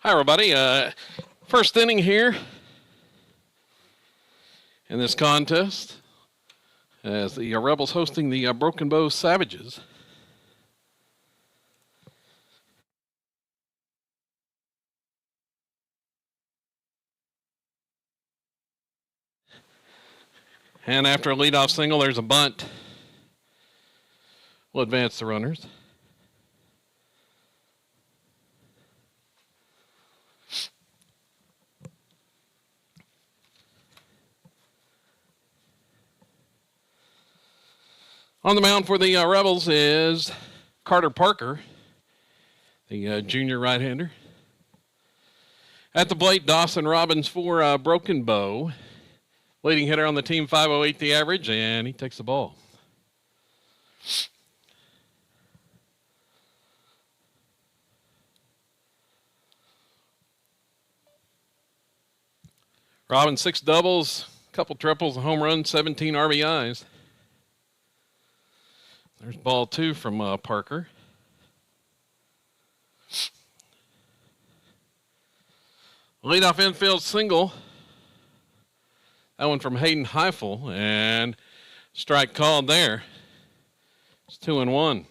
Hi, everybody. First inning here in this contest as the Rebels hosting the Broken Bow Savages. And after a leadoff single, there's a bunt. We'll advance the runners. On the mound for the Rebels is Carter Parker, the junior right-hander. At the plate, Dawson Robbins for Broken Bow. Leading hitter on the team, 508 the average, and he takes the ball. Robbins, 6 doubles, couple triples, a home run, 17 RBIs. There's ball 2 from Parker. Leadoff infield single. That one from Hayden Heifel, and strike called there. It's 2-1.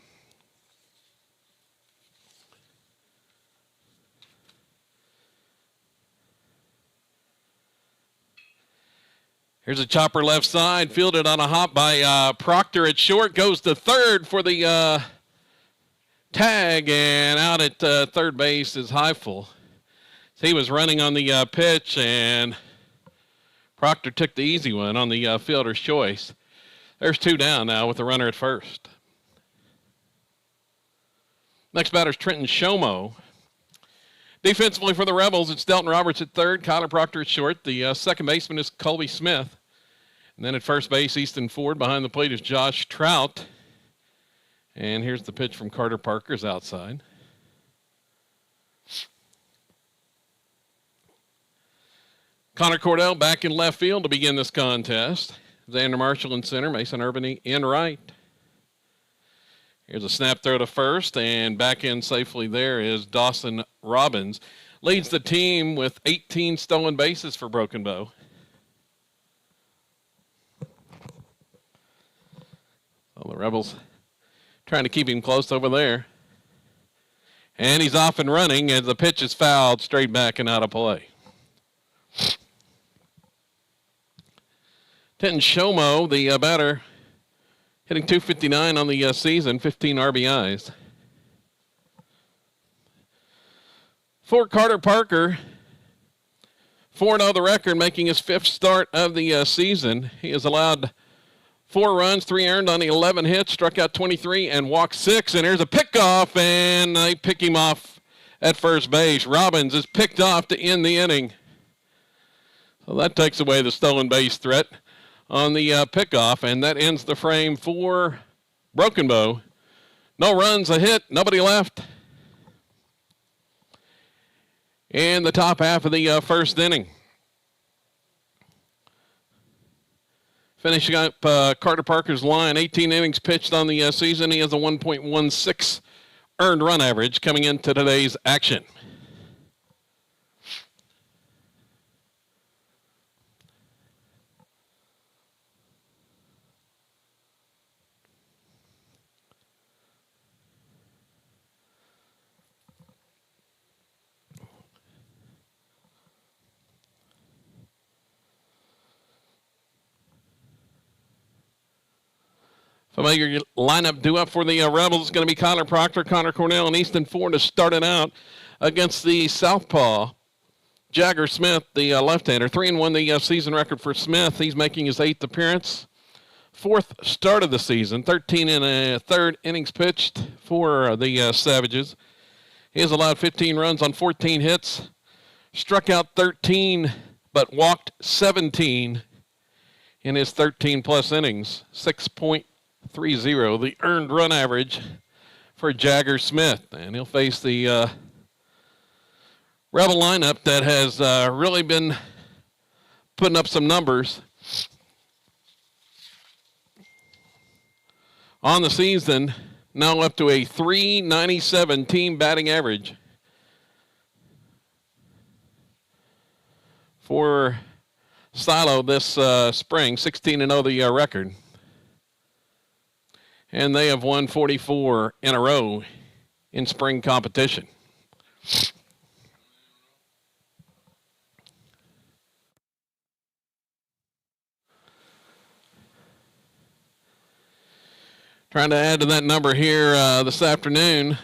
Here's a chopper left side, fielded on a hop by Proctor at short. Goes to third for the tag, and out at third base is Heifel. He was running on the pitch, and Proctor took the easy one on the fielder's choice. There's 2 down now with the runner at first. Next batter's Trenton Shomo. Defensively for the Rebels, it's Delton Roberts at third, Kyler Proctor at short. The second baseman is Colby Smith. And then at first base, Easton Ford. Behind the plate is Josh Trout. And here's the pitch from Carter Parker's outside. Connor Cordell back in left field to begin this contest. Xander Marshall in center, Mason Urbany in right. Here's a snap throw to first, and back in safely there is Dawson Robbins. Leads the team with 18 stolen bases for Broken Bow. Well, the Rebels trying to keep him close over there. And he's off and running as the pitch is fouled straight back and out of play. Trenton Shomo, the batter, hitting .259 on the season, 15 RBIs. For Carter Parker, 4-0 the record, making his 5th start of the season. He has allowed 4 runs, 3 earned on 11 hits, struck out 23 and walked 6. And here's a pickoff, and they pick him off at first base. Robbins is picked off to end the inning. So that takes away the stolen base threat on the pickoff, and that ends the frame for Broken Bow. No runs, a hit, nobody left. In the top half of the first inning. Finishing up Carter Parker's line, 18 innings pitched on the season. He has a 1.16 earned run average coming into today's action. Familiar lineup due up for the Rebels is going to be Kyler Proctor, Connor Cornell, and Easton Ford to start it out against the southpaw, Jagger Smith, the left-hander. 3-1 the season record for Smith. He's making his 8th appearance. 4th start of the season. 13 and a third innings pitched for the Savages. He has allowed 15 runs on 14 hits. Struck out 13, but walked 17 in his 13-plus innings. 6.30, the earned run average for Jagger Smith. And he'll face the Rebel lineup that has really been putting up some numbers. On the season, now up to a .397 team batting average. for Silo this spring, 16-0 the record. And they have won 44 in a row in spring competition. Trying to add to that number here this afternoon.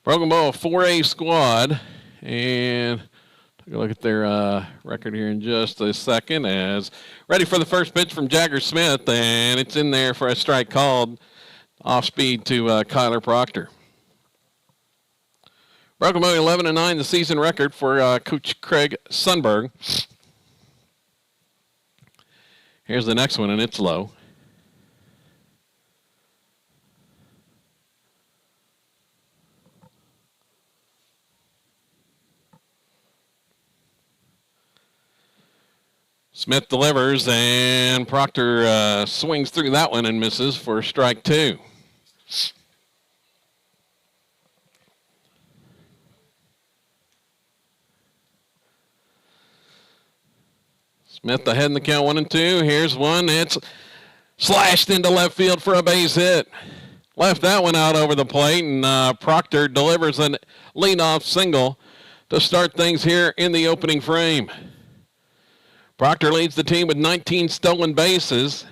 Broken Bow 4A squad, and take a look at their record here in just a second. As ready for the first pitch from Jagger Smith, and it's in there for a strike called off speed to Kyler Proctor. Broken Bow 11-9, the season record for Coach Craig Sundberg. Here's the next one, and it's low. Smith delivers, and Proctor swings through that one and misses for strike two. Smith ahead in the count 1-2. Here's one. It's slashed into left field for a base hit. Left that one out over the plate, and Proctor delivers a leadoff single to start things here in the opening frame. Proctor leads the team with 19 stolen bases.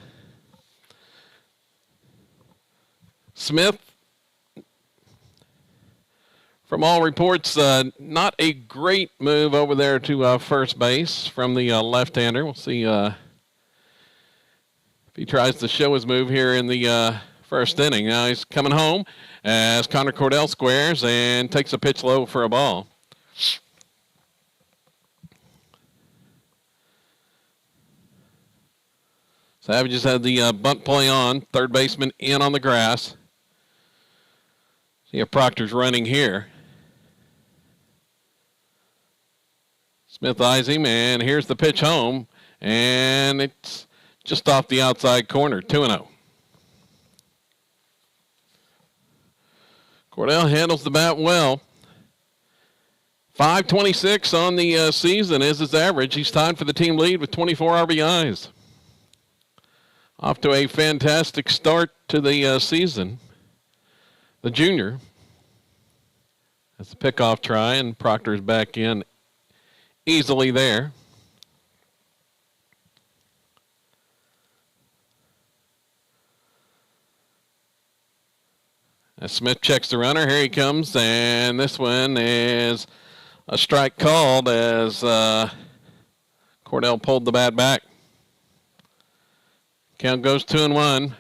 Smith, from all reports, not a great move over there to first base from the left-hander. We'll see if he tries to show his move here in the first inning. Now he's coming home as Connor Cordell squares and takes a pitch low for a ball. Savages had the bunt play on. Third baseman in on the grass. See if Proctor's running here. Smith eyes him, and here's the pitch home. And it's just off the outside corner, 2-0. Cordell handles the bat well. 526 on the season is his average. He's tied for the team lead with 24 RBIs. Off to a fantastic start to the season. The junior has the pickoff try, and Proctor's back in easily there. As Smith checks the runner, here he comes, and this one is a strike called as Cordell pulled the bat back. Count goes 2-1. See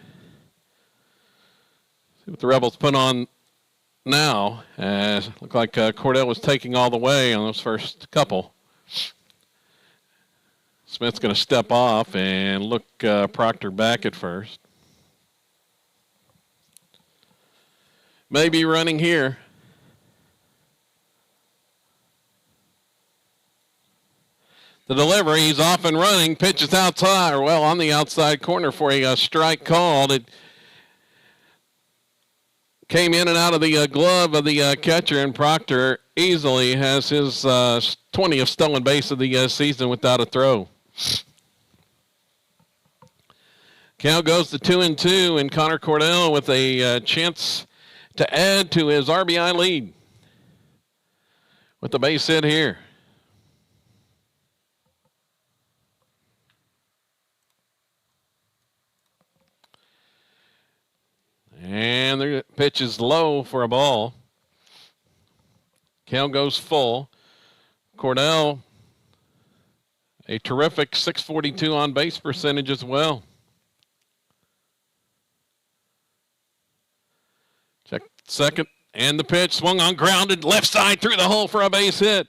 what the Rebels put on now. As looked like Cordell was taking all the way on those first couple. Smith's going to step off and look Proctor back at first. Maybe running here. The delivery, he's off and running, pitches outside, or well, on the outside corner for a strike called. It came in and out of the glove of the catcher, and Proctor easily has his 20th stolen base of the season without a throw. Count goes to 2-2, and Connor Cordell with a chance to add to his RBI lead with the base hit here. And the pitch is low for a ball. Count goes full. Cordell, a terrific .642 on base percentage as well. Check second, and the pitch swung on, grounded left side through the hole for a base hit.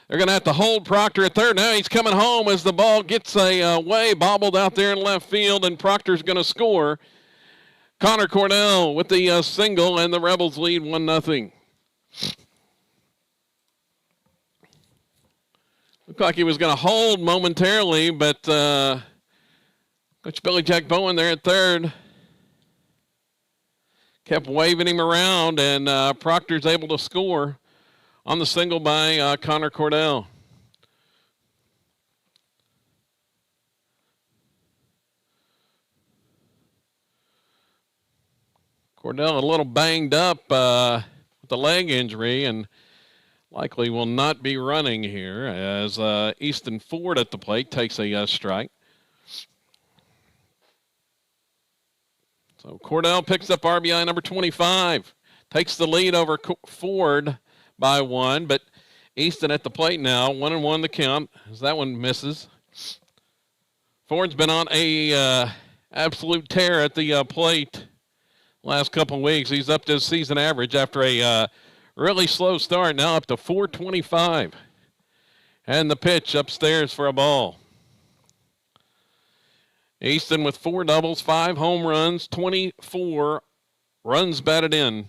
They're going to have to hold Proctor at third. Now he's coming home as the ball gets away, bobbled out there in left field, and Proctor's going to score. Connor Cornell with the single, and the Rebels lead 1-0. Looked like he was going to hold momentarily, but Coach Billy Jack Bowen there at third kept waving him around, and Proctor's able to score on the single by Connor Cordell. Cordell a little banged up with the leg injury and likely will not be running here as Easton Ford at the plate takes a strike. So Cordell picks up RBI number 25, takes the lead over Ford by 1, but Easton at the plate now, 1-1 the count as that one misses. Ford's been on a absolute tear at the plate last couple of weeks. He's up to his season average after a really slow start, now up to 425. And the pitch upstairs for a ball. Easton with 4 doubles, 5 home runs, 24 runs batted in.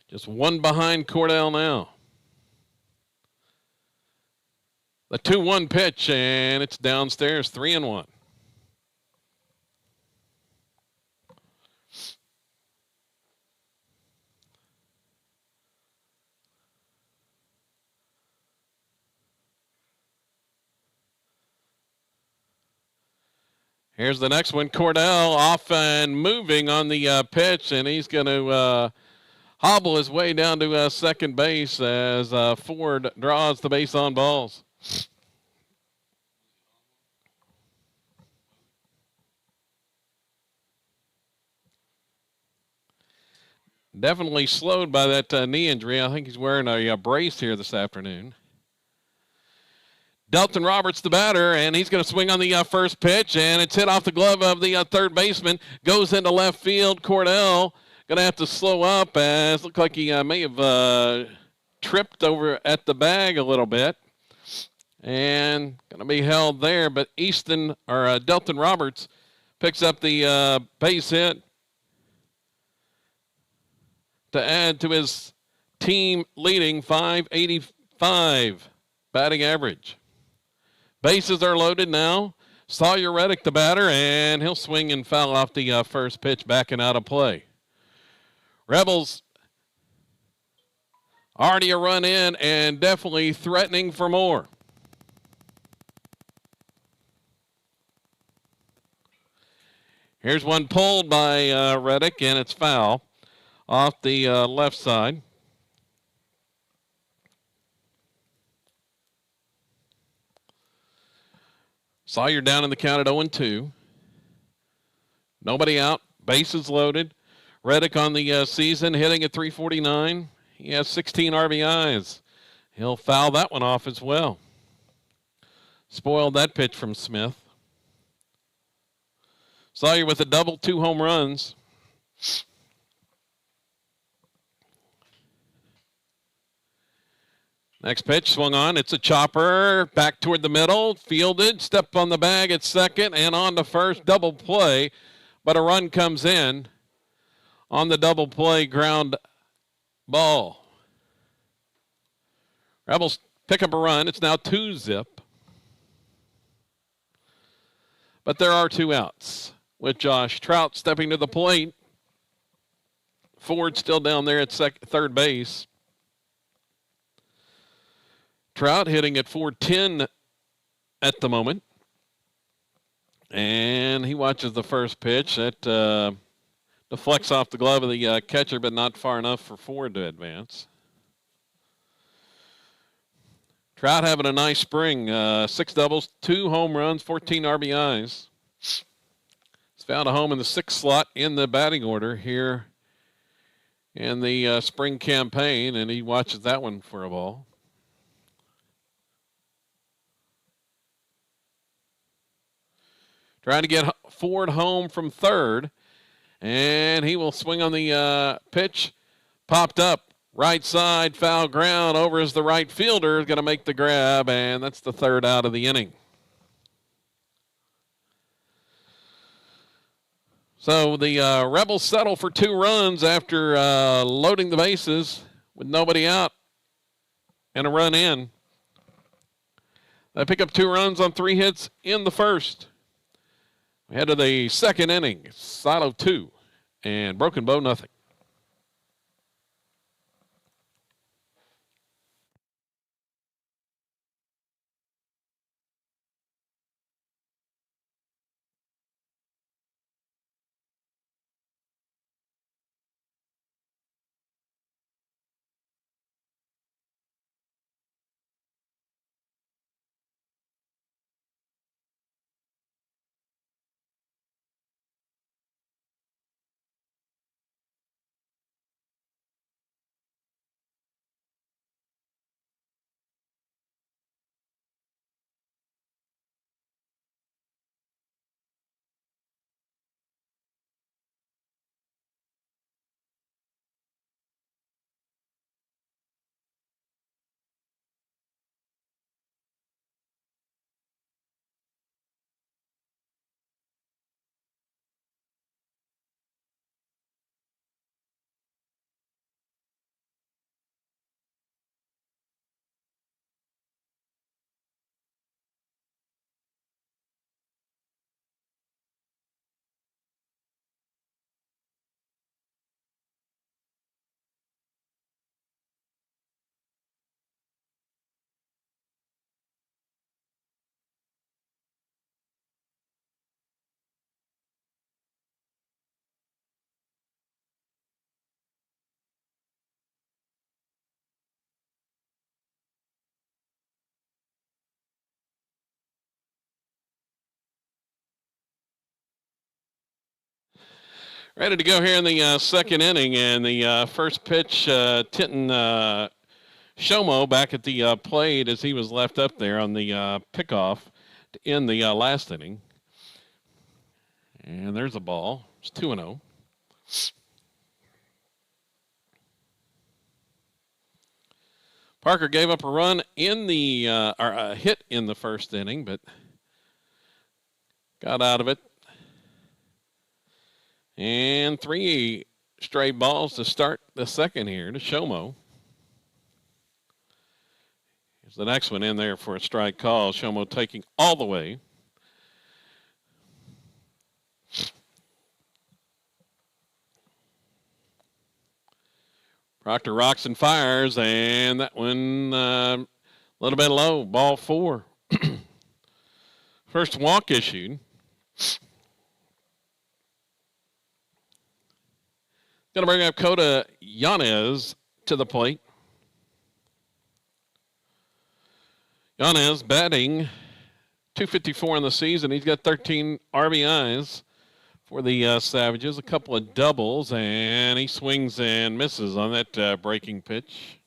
Just 1 behind Cordell now. The 2-1 pitch, and it's downstairs, 3-1. Here's the next one. Cordell off and moving on the pitch, and he's going to hobble his way down to second base as Ford draws the base on balls. Definitely slowed by that knee injury. I think he's wearing a brace here this afternoon. Delton Roberts, the batter, and he's going to swing on the first pitch, and it's hit off the glove of the third baseman. Goes into left field. Cordell going to have to slow up as it looked like he may have tripped over at the bag a little bit. And going to be held there, but Delton Roberts picks up the base hit to add to his team leading .585 batting average. Bases are loaded now. Sawyer Reddick, the batter, and he'll swing and foul off the first pitch, backing out of play. Rebels already a run in and definitely threatening for more. Here's one pulled by Reddick, and it's foul off the left side. Sawyer down in the count at 0-2. Nobody out. Bases loaded. Reddick on the season hitting at .349. He has 16 RBIs. He'll foul that one off as well. Spoiled that pitch from Smith. Sawyer with a double, 2 home runs. Next pitch swung on. It's a chopper back toward the middle. Fielded. Stepped on the bag at second and on to first. Double play. But a run comes in on the double play ground ball. Rebels pick up a run. It's now 2-0. But there are 2 outs with Josh Trout stepping to the plate. Ford still down there at third base. Trout hitting at .410 at the moment. And he watches the first pitch. That deflects off the glove of the catcher, but not far enough for Ford to advance. Trout having a nice spring. 6 doubles, 2 home runs, 14 RBIs. He's found a home in the 6th slot in the batting order here in the spring campaign, and he watches that one for a ball. Trying to get Ford home from third, and he will swing on the pitch. Popped up Right side, foul ground. Over is the right fielder. Going to make the grab, and that's the third out of the inning. So the Rebels settle for 2 runs after loading the bases with nobody out and a run in. They pick up 2 runs on 3 hits in the first. We head to the second inning. Silo 2 and Broken Bow nothing. Ready to go here in the second inning, and the first pitch, Tinton Shomo back at the plate as he was left up there on the pickoff in the last inning. And there's a ball. It's 2-0. Parker gave up a run in the or a hit in the first inning, but got out of it. And 3 stray balls to start the second here to Shomo. Here's the next one in there for a strike call. Shomo taking all the way. Proctor rocks and fires, and that one a little bit low. Ball 4. First walk issued. Going to bring up Coda Yanez to the plate. Yanez batting .254 in the season. He's got 13 RBIs for the Savages, a couple of doubles, and he swings and misses on that breaking pitch.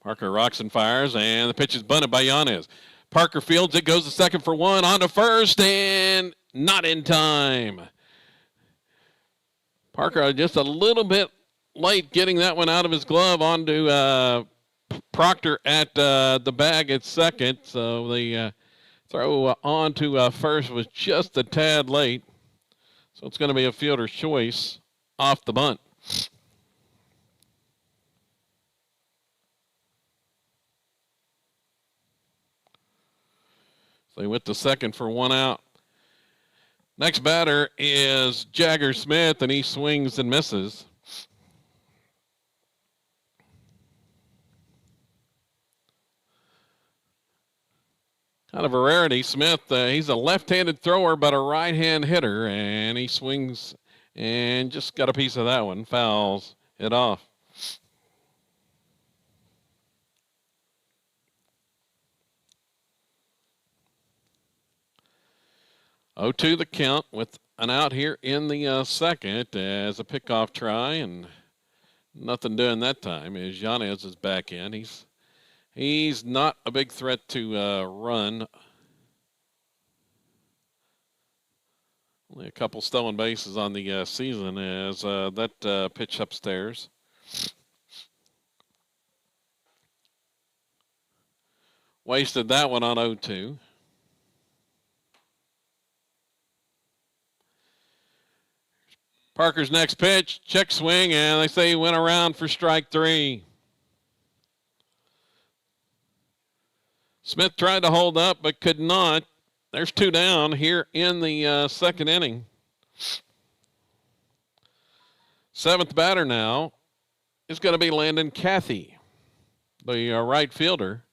Parker rocks and fires, and the pitch is bunted by Yanez. Parker fields it, goes to second for 1, on to first, and not in time. Parker just a little bit late getting that one out of his glove onto Proctor at the bag at second. So the throw on to first was just a tad late. So it's going to be a fielder's choice off the bunt. They went to second for 1 out. Next batter is Jagger Smith, and he swings and misses. Kind of a rarity. Smith, he's a left-handed thrower, but a right-hand hitter, and he swings and just got a piece of that one. Fouls it off. Oh, 2 the count with an out here in the second as a pickoff try, and nothing doing that time as Yanez is back in. He's He's not a big threat to run. Only a couple stolen bases on the season as that pitch upstairs. Wasted that one on 0-2. Parker's next pitch, check swing, and they say he went around for strike 3. Smith tried to hold up but could not. There's 2 down here in the second inning. 7th batter now is going to be Landon Cathy, the right fielder.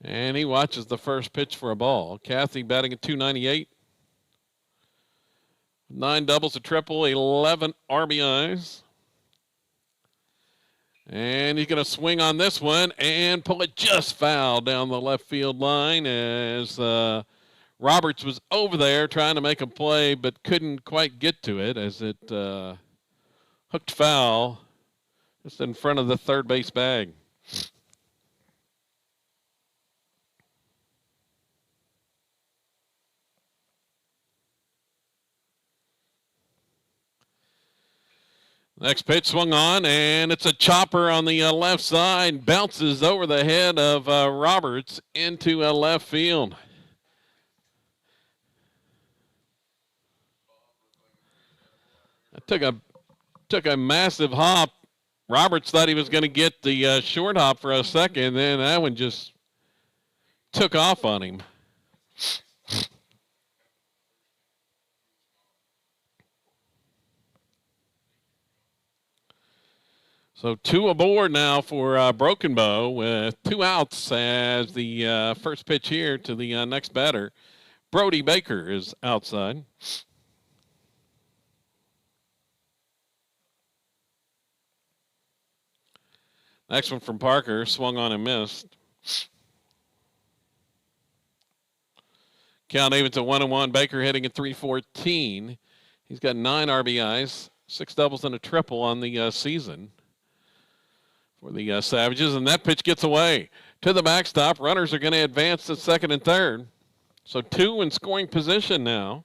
And he watches the first pitch for a ball. Cathy batting at .298. 9 doubles, a triple, 11 RBIs. And he's going to swing on this one and pull it just foul down the left field line as Roberts was over there trying to make a play but couldn't quite get to it as it hooked foul just in front of the third base bag. Next pitch swung on, and it's a chopper on the left side. Bounces over the head of Roberts into left field. It took a massive hop. Roberts thought he was going to get the short hop for a second, then that one just took off on him. So 2 aboard now for Broken Bow with 2 outs as the first pitch here to the next batter. Brody Baker is outside. Next one from Parker, swung on and missed. Count evens at 1-1. Baker hitting at .314. He's got 9 RBIs, 6 doubles and a triple on the season for the Savages, and that pitch gets away to the backstop. Runners are going to advance to second and third. So 2 in scoring position now.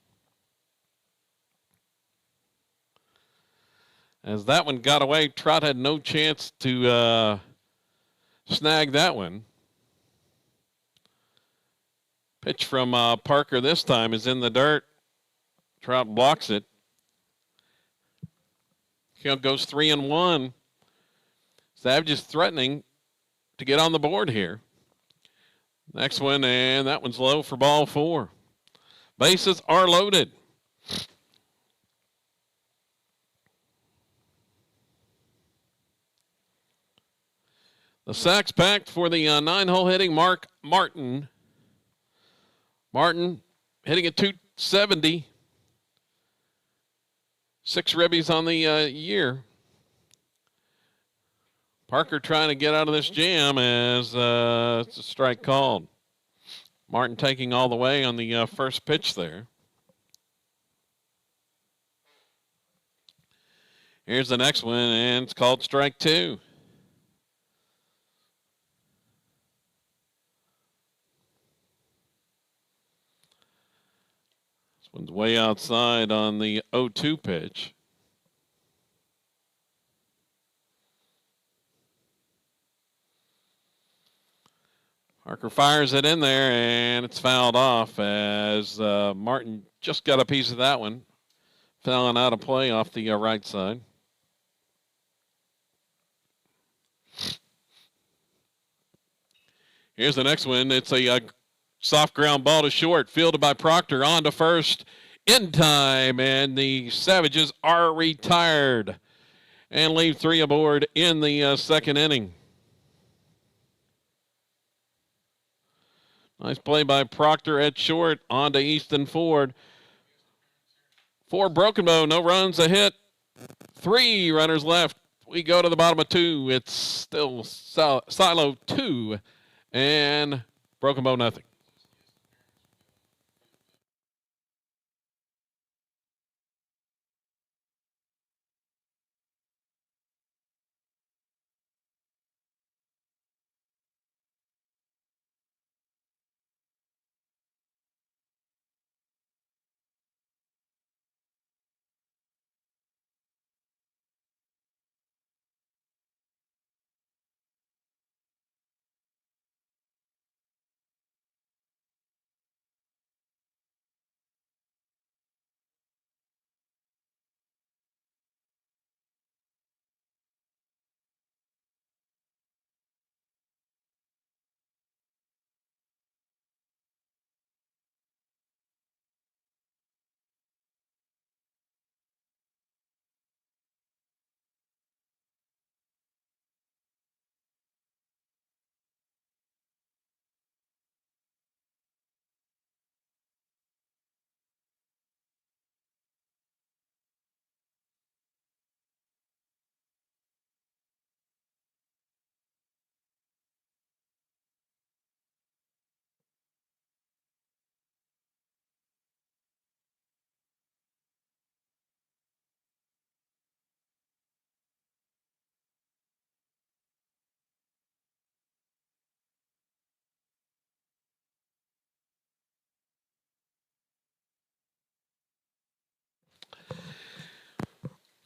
As that one got away, Trot had no chance to snag that one. Pitch from Parker this time is in the dirt. Trot blocks it. Count goes 3-1. Savages threatening to get on the board here. Next one, and that one's low for ball 4. Bases are loaded. The sacks packed for the 9-hole hitting Mark Martin. Martin hitting at .270. 6 ribbies on the year. Parker trying to get out of this jam as it's a strike called. Martin taking all the way on the first pitch there. Here's the next one, and it's called strike 2. This one's way outside on the 0-2 pitch. Parker fires it in there, and it's fouled off as Martin just got a piece of that one. Fouling out of play off the right side. Here's the next one. It's a soft ground ball to short, fielded by Proctor, on to first in time, and the Savages are retired and leave 3 aboard in the second inning. Nice play by Proctor at short, on to Easton Ford. For Broken Bow, no runs, a hit. 3 runners left. We go to the bottom of 2. It's still Silo 2 and Broken Bow nothing.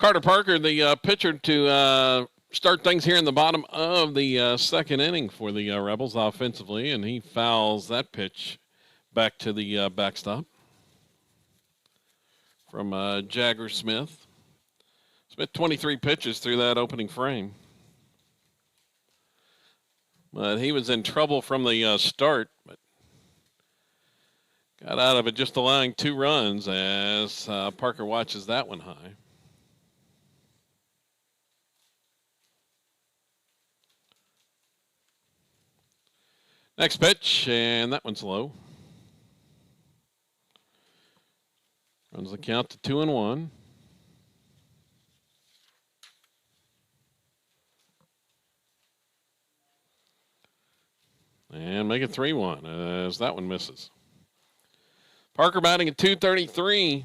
Carter Parker, the pitcher to start things here in the bottom of the second inning for the Rebels offensively, and he fouls that pitch back to the backstop from Jagger Smith. Smith 23 pitches through that opening frame. But he was in trouble from the start, but got out of it just allowing 2 runs as Parker watches that one high. Next pitch, and that one's low. Runs the count to 2-1. And make it 3-1 as that one misses. Parker batting at .233. He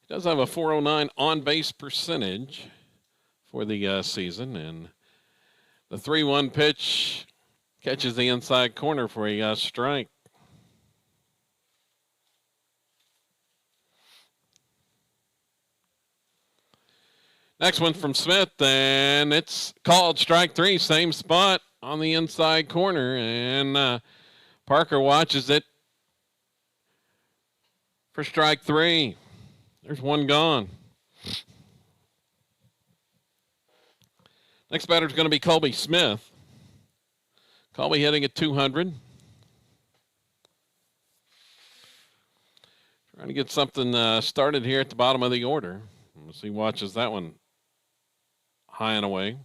does have a .409 on-base percentage for the season, and the 3-1 pitch catches the inside corner for a strike. Next one from Smith, and it's called strike 3, same spot on the inside corner, and Parker watches it for strike 3. There's one gone. Next batter is going to be Colby Smith. Colby hitting at 200. Trying to get something started here at the bottom of the order. As he watches that one high and away.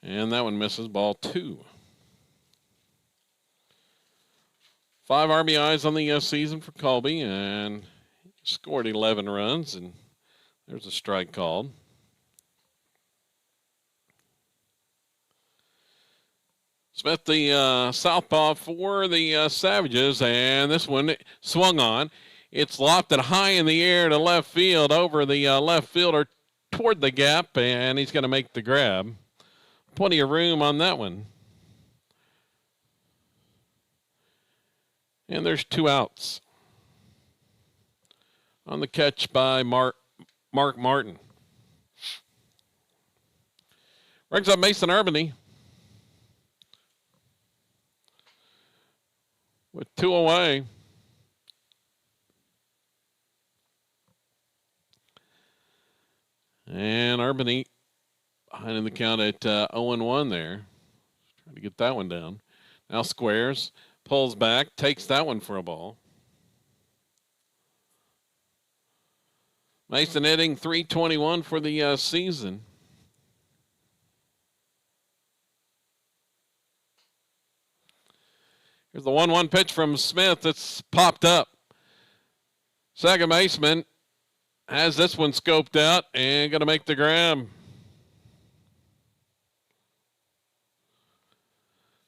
And that one misses, ball 2. 5 RBIs on the season for Colby, and scored 11 runs, and there's a strike called. Smith, the southpaw for the Savages, and this one swung on. It's lofted high in the air to left field over the left fielder toward the gap, and he's going to make the grab. Plenty of room on that one. And there's 2 outs on the catch by Mark Martin. Brings up Mason Urbany with 2 away. And Urbany behind in the count at 0-1 there. Trying to get that one down. Now squares, pulls back, takes that one for a ball. Mason hitting .321 for the season. Here's the 1-1 pitch from Smith that's popped up. Second baseman has this one scoped out and going to make the grab.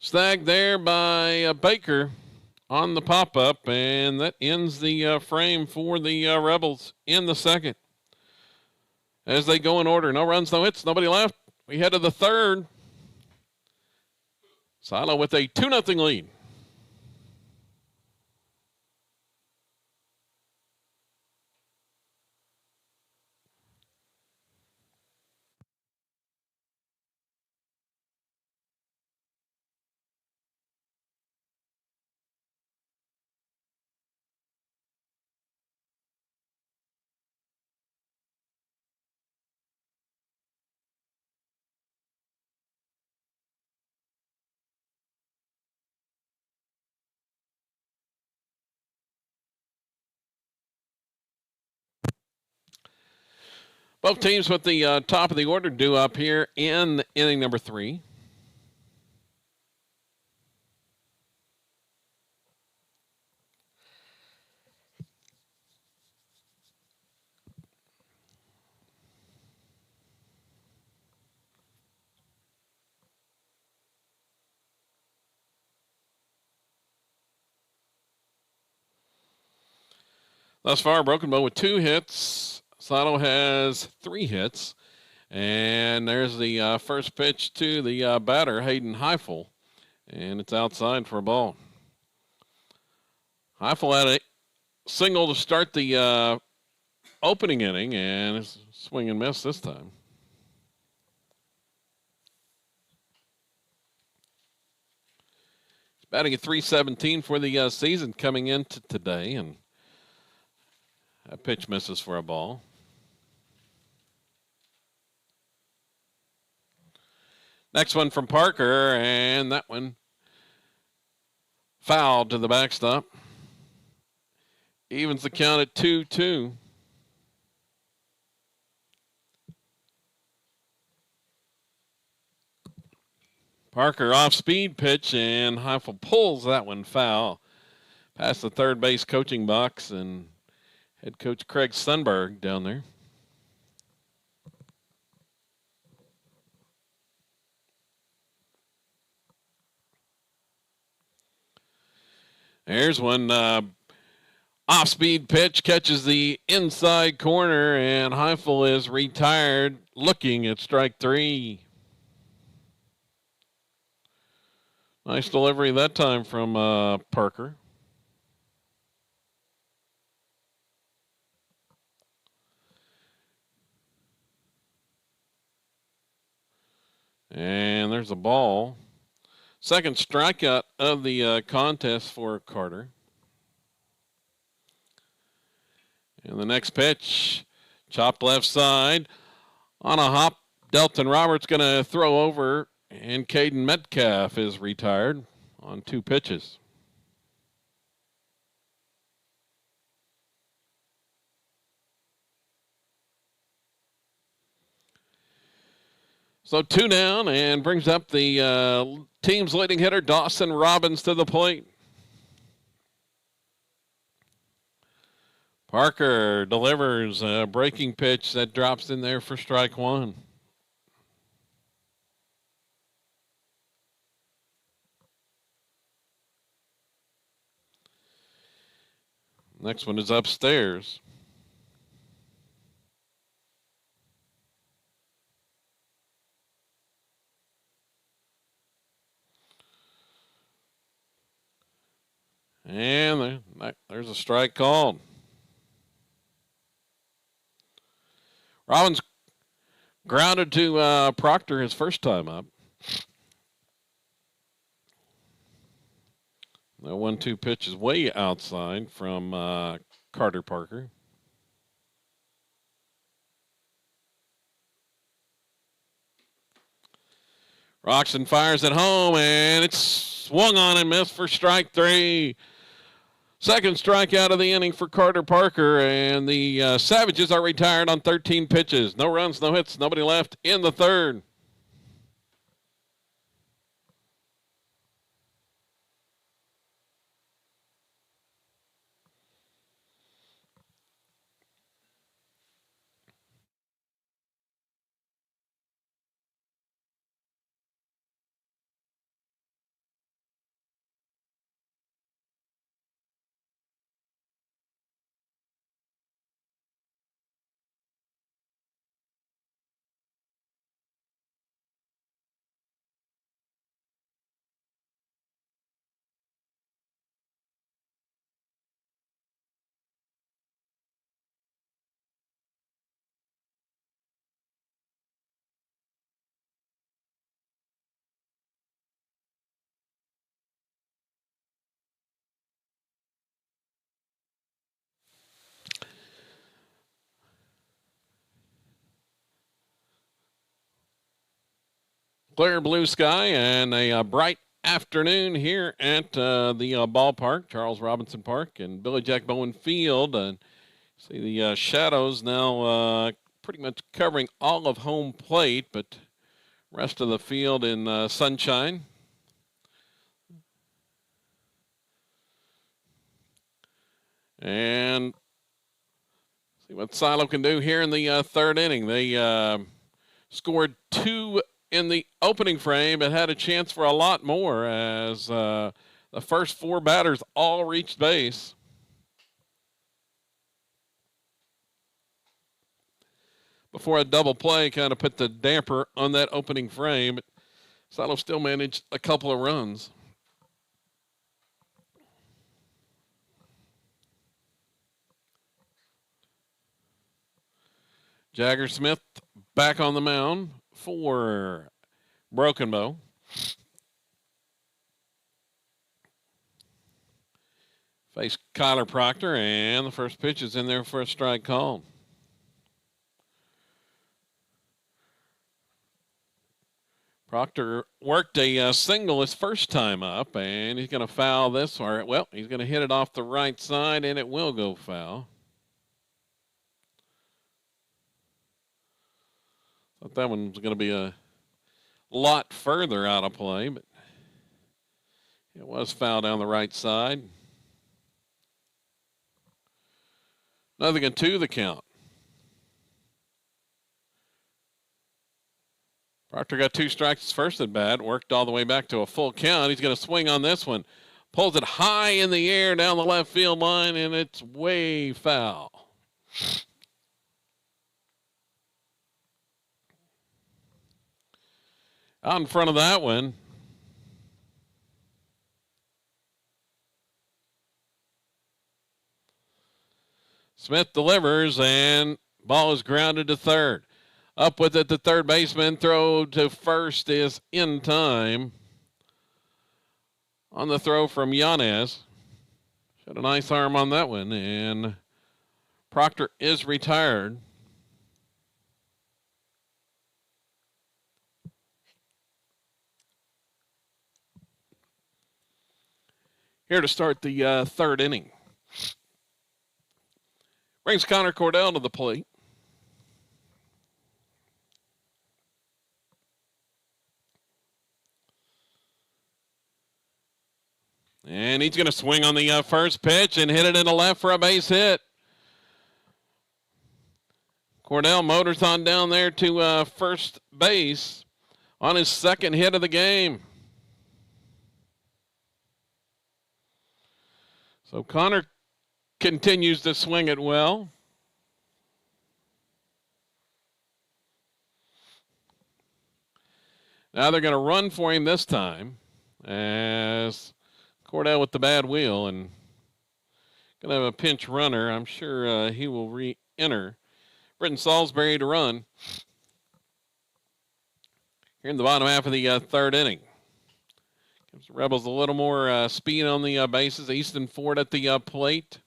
Snagged there by Baker on the pop-up, and that ends the frame for the Rebels in the second. As they go in order, no runs, no hits, nobody left. We head to the third. Silo with a 2-0 lead. Both teams with the top of the order due up here in inning number 3. Thus far, Broken Bow with 2 hits. Sato has 3 hits. And there's the first pitch to the batter, Hayden Heifel, and it's outside for a ball. Heifel had a single to start the opening inning, and it's swing and miss this time. He's batting at .317 for the season coming into today, and that pitch misses for a ball. Next one from Parker, and that one fouled to the backstop. Evens the count at 2-2. Parker off-speed pitch, and Heifel pulls that one foul past the third base coaching box, and head coach Craig Sundberg down there. There's one off-speed pitch, catches the inside corner, and Heifel is retired looking at strike three. Nice delivery that time from Parker. And there's a ball. Second strikeout of the contest for Carter. And the next pitch, chopped left side. On a hop, Delton Roberts going to throw over, and Caden Metcalf is retired on 2 pitches. So 2 down, and brings up the team's leading hitter, Dawson Robbins, to the plate. Parker delivers a breaking pitch that drops in there for strike one. Next one is upstairs. And there's a strike called. Robbins grounded to Proctor his first time up. The 1-2 pitch is way outside from Carter Parker. Roxon fires at home, and it's swung on and missed for strike three. Second strikeout of the inning for Carter Parker, and the Savages are retired on 13 pitches. No runs, no hits, nobody left in the third. Clear blue sky and a bright afternoon here at the ballpark, Charles Robinson Park and Billy Jack Bowen Field. And see the shadows now pretty much covering all of home plate, but rest of the field in sunshine. And see what Silo can do here in the third inning. They scored 2 in the opening frame, but had a chance for a lot more as the first 4 batters all reached base. before a double play kind of put the damper on that opening frame. Silo still managed a couple of runs. Jagger Smith back on the mound for Broken Bow. Face Kyler Proctor, and the first pitch is in there for a strike call. Proctor worked a single his first time up, and he's going to foul this. Well, he's going to hit it off the right side, and it will go foul. Thought that one was going to be a lot further out of play, but it was foul down the right side. 0-2 the count. Proctor got 2 strikes first at bat, worked all the way back to a full count. He's going to swing on this one. Pulls it high in the air down the left field line, and it's way foul. Out in front of that one, Smith delivers, and ball is grounded to third. Up with it, the third baseman. Throw to first is in time. On the throw from Yanez. Shot a nice arm on that one, and Proctor is retired. Here to start the third inning. Brings Connor Cordell to the plate. And he's going to swing on the first pitch and hit it in the left for a base hit. Cordell motors on down there to first base on his second hit of the game. So Connor continues to swing it well. Now they're going to run for him this time as Cordell with the bad wheel and going to have a pinch runner. I'm sure he will re-enter. Britton Salisbury to run here in the bottom half of the third inning. Gives the Rebels a little more speed on the bases. Easton Ford at the plate.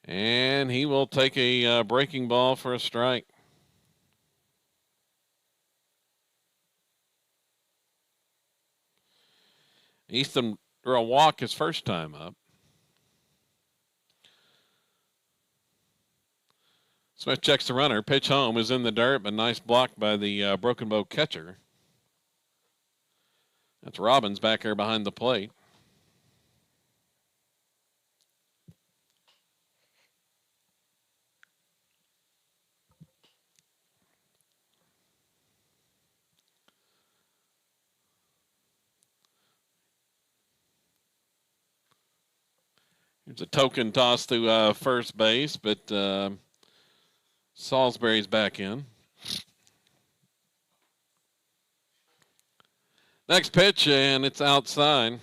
And he will take a breaking ball for a strike. Easton drew a walk his first time up. Smith checks the runner. Pitch home is in the dirt, but nice block by the Broken Bow catcher. That's Robbins back there behind the plate. Here's a token toss to first base, but Salisbury's back in. Next pitch, and it's outside.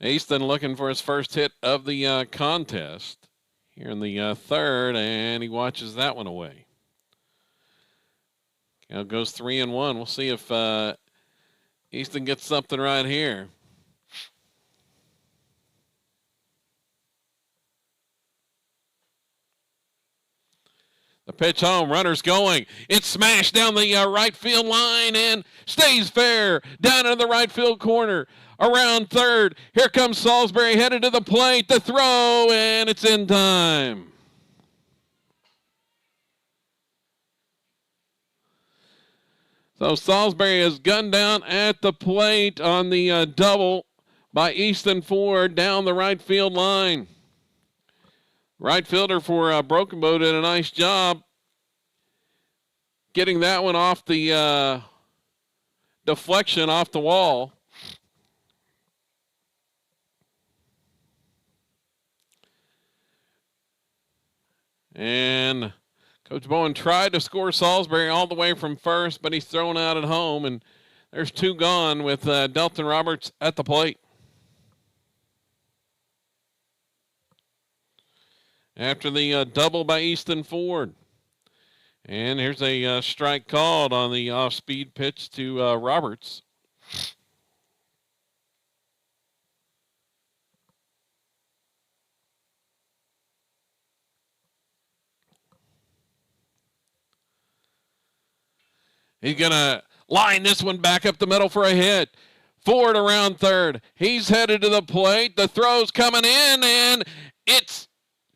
Easton looking for his first hit of the contest here in the third, and he watches that one away. Now goes 3-1. We'll see if Easton gets something right here. The pitch home, runners going. It's smashed down the right field line and stays fair down in the right field corner. Around third, here comes Salisbury headed to the plate. The throw, and it's in time. So Salisbury is gunned down at the plate on the double by Easton Ford down the right field line. Right fielder for Broken Bow did a nice job getting that one off the deflection off the wall. And Coach Bowen tried to score Salisbury all the way from first, but he's thrown out at home, and there's 2 gone with Delton Roberts at the plate. After the double by Easton Ford. And here's a strike called on the off-speed pitch to Roberts. He's going to line this one back up the middle for a hit. Ford around third. He's headed to the plate. The throw's coming in, and it's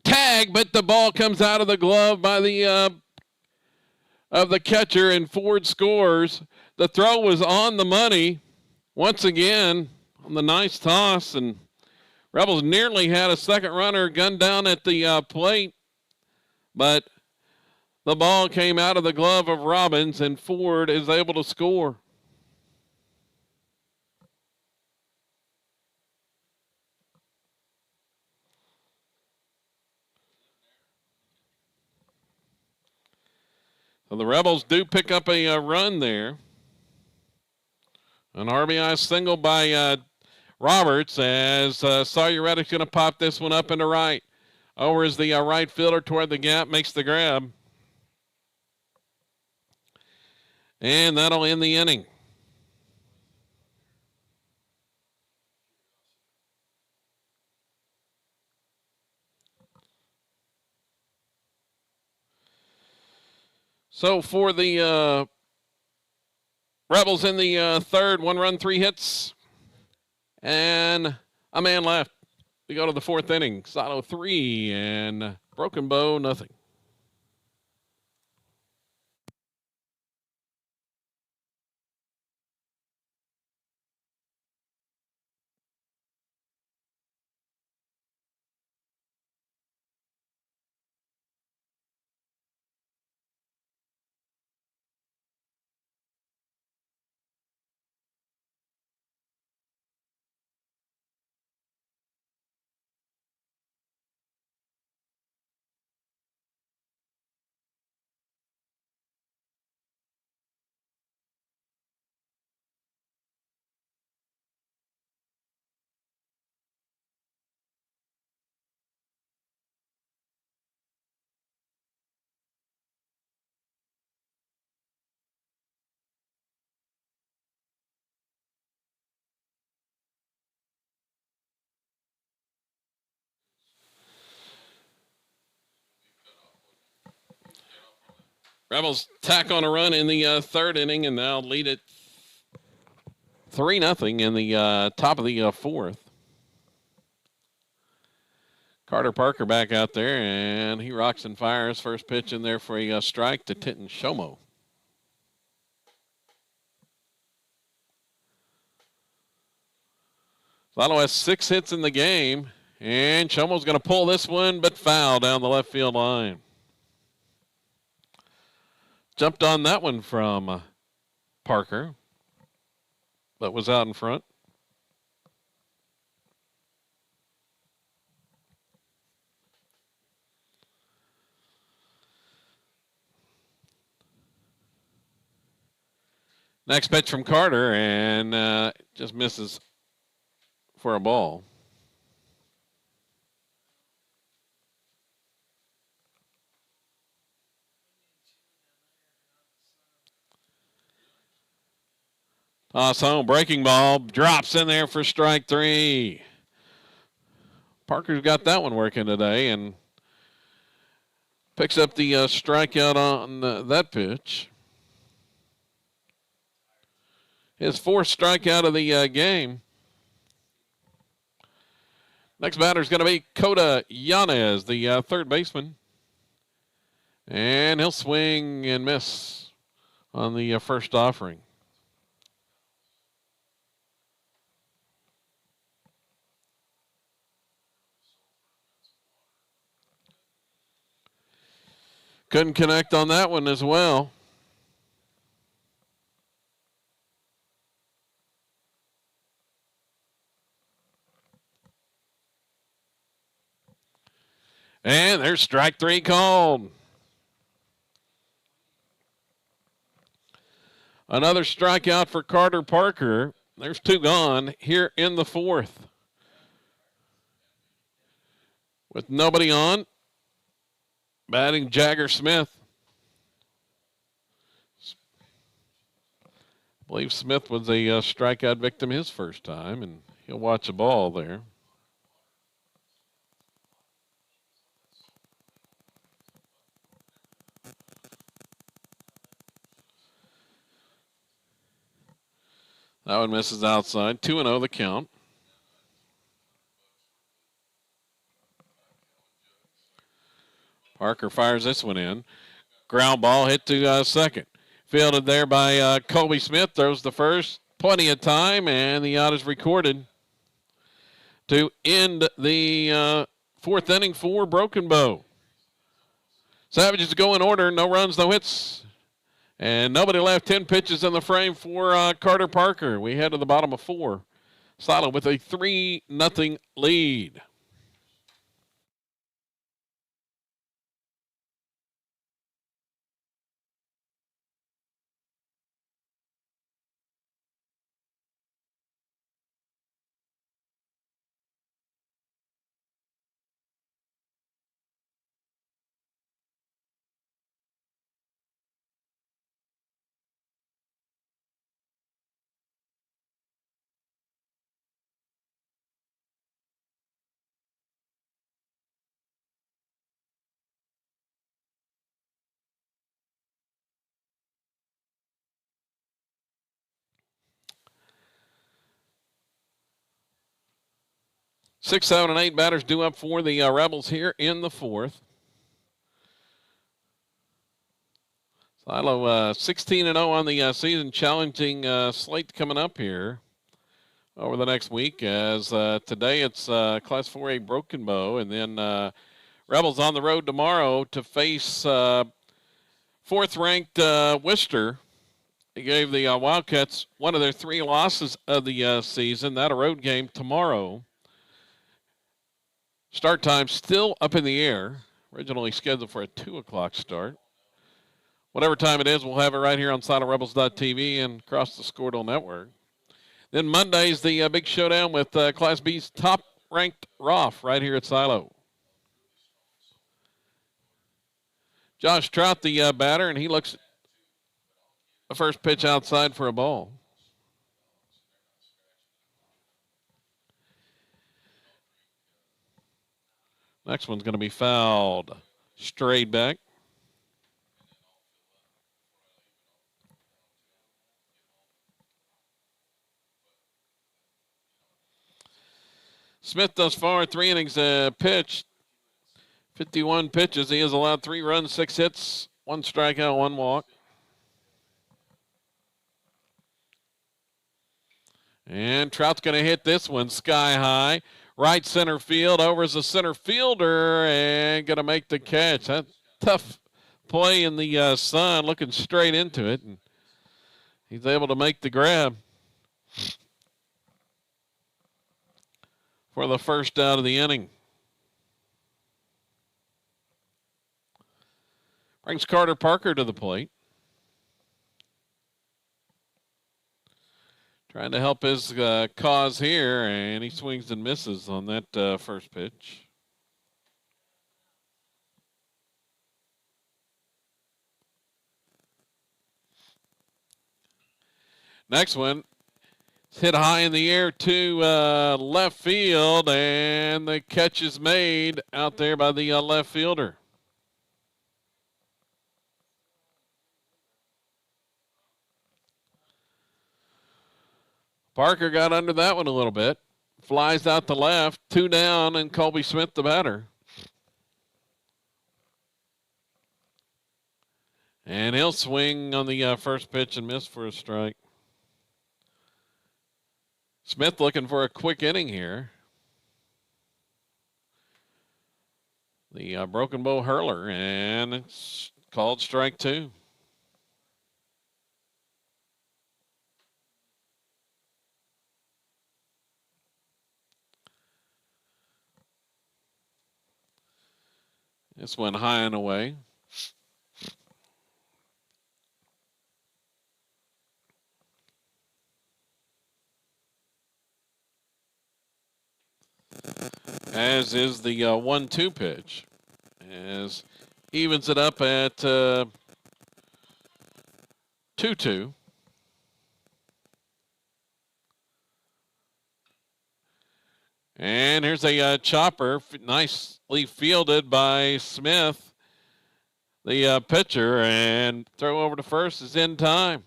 tagged, but the ball comes out of the glove by the catcher, and Ford scores. The throw was on the money once again on the nice toss, and Rebels nearly had a second runner gunned down at the plate, but the ball came out of the glove of Robbins, and Ford is able to score. So the Rebels do pick up a run there. An RBI single by Roberts as Sawyer Reddick's going to pop this one up into right. Over is the right fielder toward the gap, makes the grab. And that'll end the inning. So for the Rebels in the third, 1 run, 3 hits, and a man left. We go to the 4th inning. Sato 3 and Broken Bow nothing. Rebels tack on a run in the 3rd inning and now lead it 3-0 in the top of the 4th. Carter Parker back out there, and he rocks and fires. First pitch in there for a strike to Tinton Shomo. Sato has 6 hits in the game, and Shomo's going to pull this one, but foul down the left field line. Jumped on that one from Parker, but was out in front. Next pitch from Carter, and just misses for a ball. Toss home, breaking ball, drops in there for strike 3. Parker's got that one working today and picks up the strikeout on that pitch. His 4th strikeout of the game. Next batter is going to be Kota Yanez, the 3rd baseman. And he'll swing and miss on the first offering. Couldn't connect on that one as well. And there's strike three called. Another strikeout for Carter Parker. There's two gone here in the fourth. With nobody on, batting Jagger Smith. I believe Smith was a strikeout victim his first time, and he'll watch a ball there. That one misses outside. 2-0 the count. Parker fires this one in. Ground ball hit to second. Fielded there by Colby Smith. Throws the first. Plenty of time, and the out is recorded to end the fourth inning for Broken Bow. Savages go in order. No runs, no hits. And nobody left. 10 pitches in the frame for Carter Parker. We head to the bottom of 4. Silo with a 3-0 lead. Six, 7, and 8 batters due up for the Rebels here in the fourth. Silo 16-0 on the season, challenging slate coming up here over the next week. As today it's Class 4A Broken Bow, and then Rebels on the road tomorrow to face fourth-ranked Worcester. They gave the Wildcats one of their 3 losses of the season. That a road game tomorrow. Start time still up in the air. Originally scheduled for a 2 o'clock start. Whatever time it is, we'll have it right here on SiloRebels.tv and across the Scoredale Network. Then Monday's the big showdown with Class B's top-ranked Roth right here at Silo. Josh Trout, the batter, and he looks the first pitch outside for a ball. Next one's going to be fouled. Straight back. Smith thus far, 3 innings pitched. 51 pitches. He has allowed 3 runs, 6 hits, 1 strikeout, 1 walk. And Trout's going to hit this one sky high. Right center field, over as a center fielder, and going to make the catch. That tough play in the sun, looking straight into it. And he's able to make the grab for the first out of the inning. Brings Carter Parker to the plate. Trying to help his cause here, and he swings and misses on that first pitch. Next one, hit high in the air to left field, and the catch is made out there by the left fielder. Parker got under that one a little bit. Flies out to left, 2 down, and Colby Smith the batter. And he'll swing on the first pitch and miss for a strike. Smith looking for a quick inning here. The Broken Bow hurler, and it's called strike 2. This one high and away. As is the 1-2 pitch. As evens it up at 2-2. And here's a chopper, nicely fielded by Smith, the pitcher, and throw over to first is in time.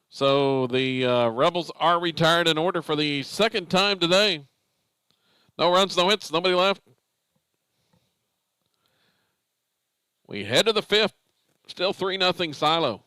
So the Rebels are retired in order for the second time today. No runs, no hits, nobody left. We head to the fifth. Still 3-0 Silo.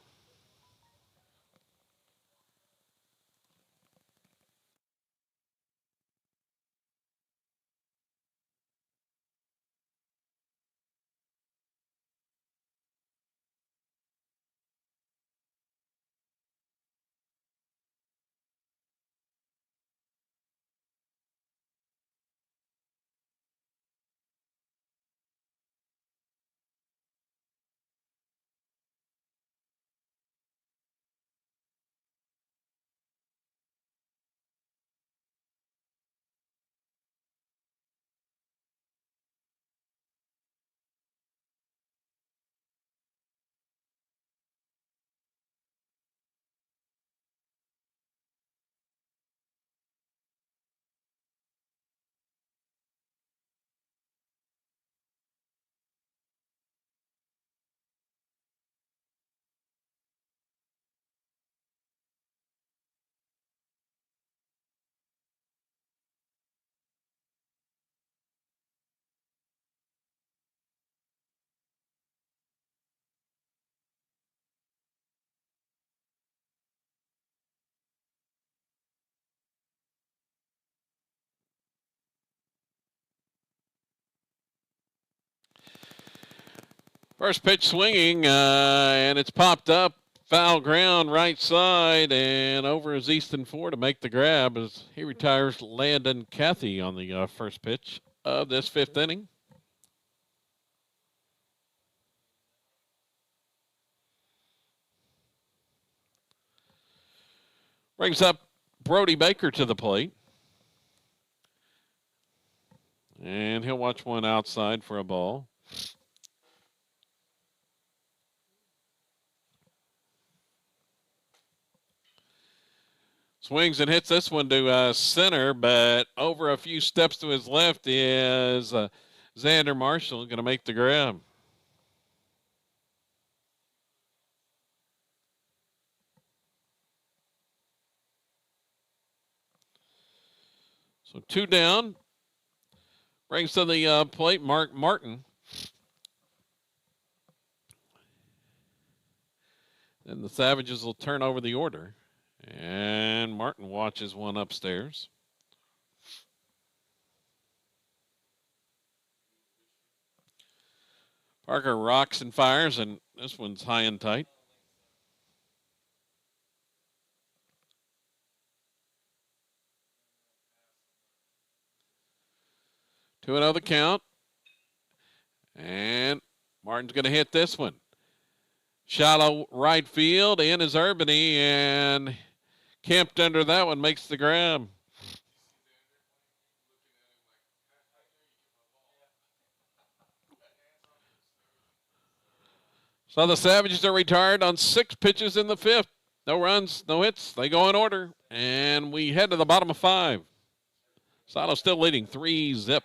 First pitch swinging, and it's popped up. Foul ground, right side, and over is Easton Ford to make the grab as he retires Landon Cathy on the first pitch of this fifth inning. Brings up Brody Baker to the plate. And he'll watch one outside for a ball. Swings and hits this one to center, but over a few steps to his left is Xander Marshall going to make the grab. So 2 down. Brings to the plate Mark Martin. And the Savages will turn over the order. And Martin watches one upstairs. Parker rocks and fires, and this one's high and tight. 2-0 the count. And Martin's going to hit this one. Shallow right field, in is Urbany, and camped under that one makes the grab. So the Savages are retired on 6 pitches in the fifth. No runs, no hits. They go in order, and we head to the bottom of 5. Silo still leading 3-0.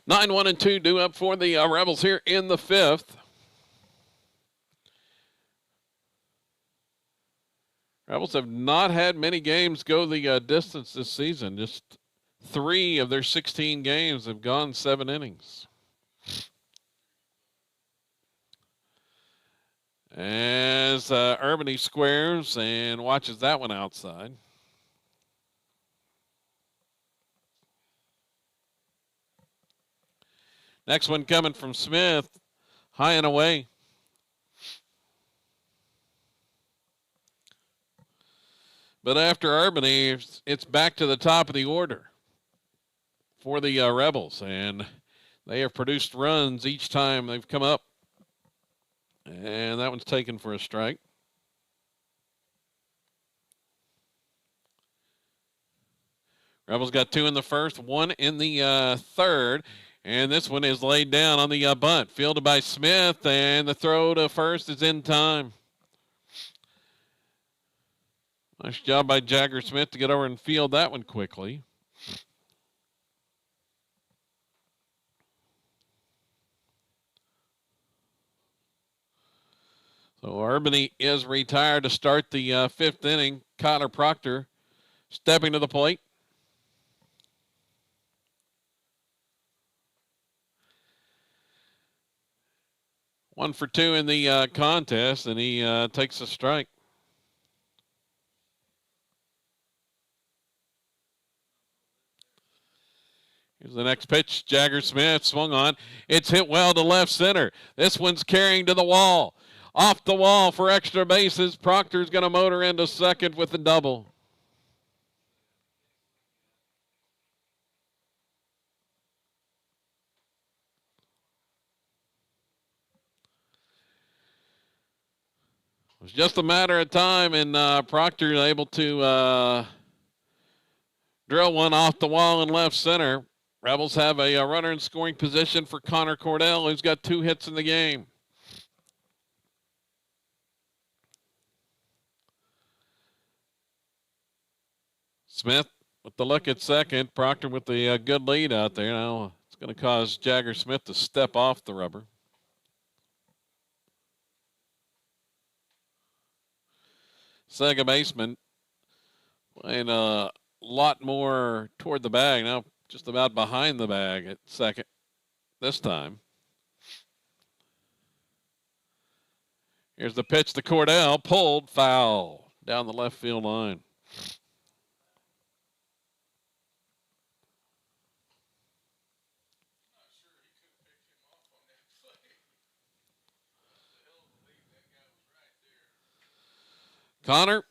9-1-2 due up for the Rebels here in the 5th. Rebels have not had many games go the distance this season. Just 3 of their 16 games have gone 7 innings. As Urbany squares and watches that one outside. Next one coming from Smith, high and away. But after Urbany, it's back to the top of the order for the Rebels. And they have produced runs each time they've come up. And that one's taken for a strike. Rebels got 2 in the first, 1 in the third. And this one is laid down on the bunt. Fielded by Smith, and the throw to first is in time. Nice job by Jagger Smith to get over and field that one quickly. So Urbany is retired to start the 5th inning. Connor Proctor stepping to the plate. One for 2 in the contest, and he takes a strike. Here's the next pitch. Jagger Smith swung on. It's hit well to left center. This one's carrying to the wall. Off the wall for extra bases. Proctor's going to motor into second with the double. It was just a matter of time, and Proctor able to drill one off the wall in left center. Rebels have a runner in scoring position for Connor Cordell, who's got 2 hits in the game. Smith with the look at second. Proctor with the good lead out there. Now it's going to cause Jagger Smith to step off the rubber. Second baseman playing a lot more toward the bag. Now just about behind the bag at second this time. Here's the pitch to Cordell. Pulled, foul down the left field line. Connor,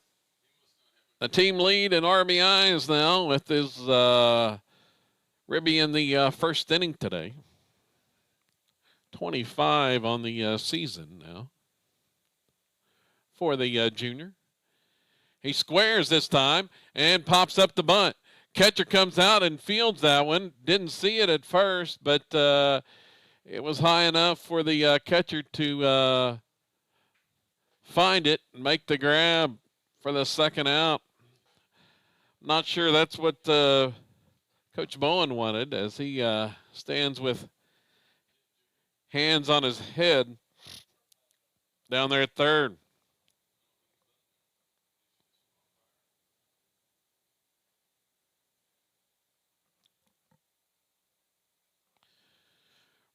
the team lead in RBIs now with his ribby in the first inning today. 25 on the season now for the junior. He squares this time and pops up the bunt. Catcher comes out and fields that one. Didn't see it at first, but it was high enough for the catcher to find it and make the grab for the second out. Not sure that's what Coach Bowen wanted, as he stands with hands on his head down there at third.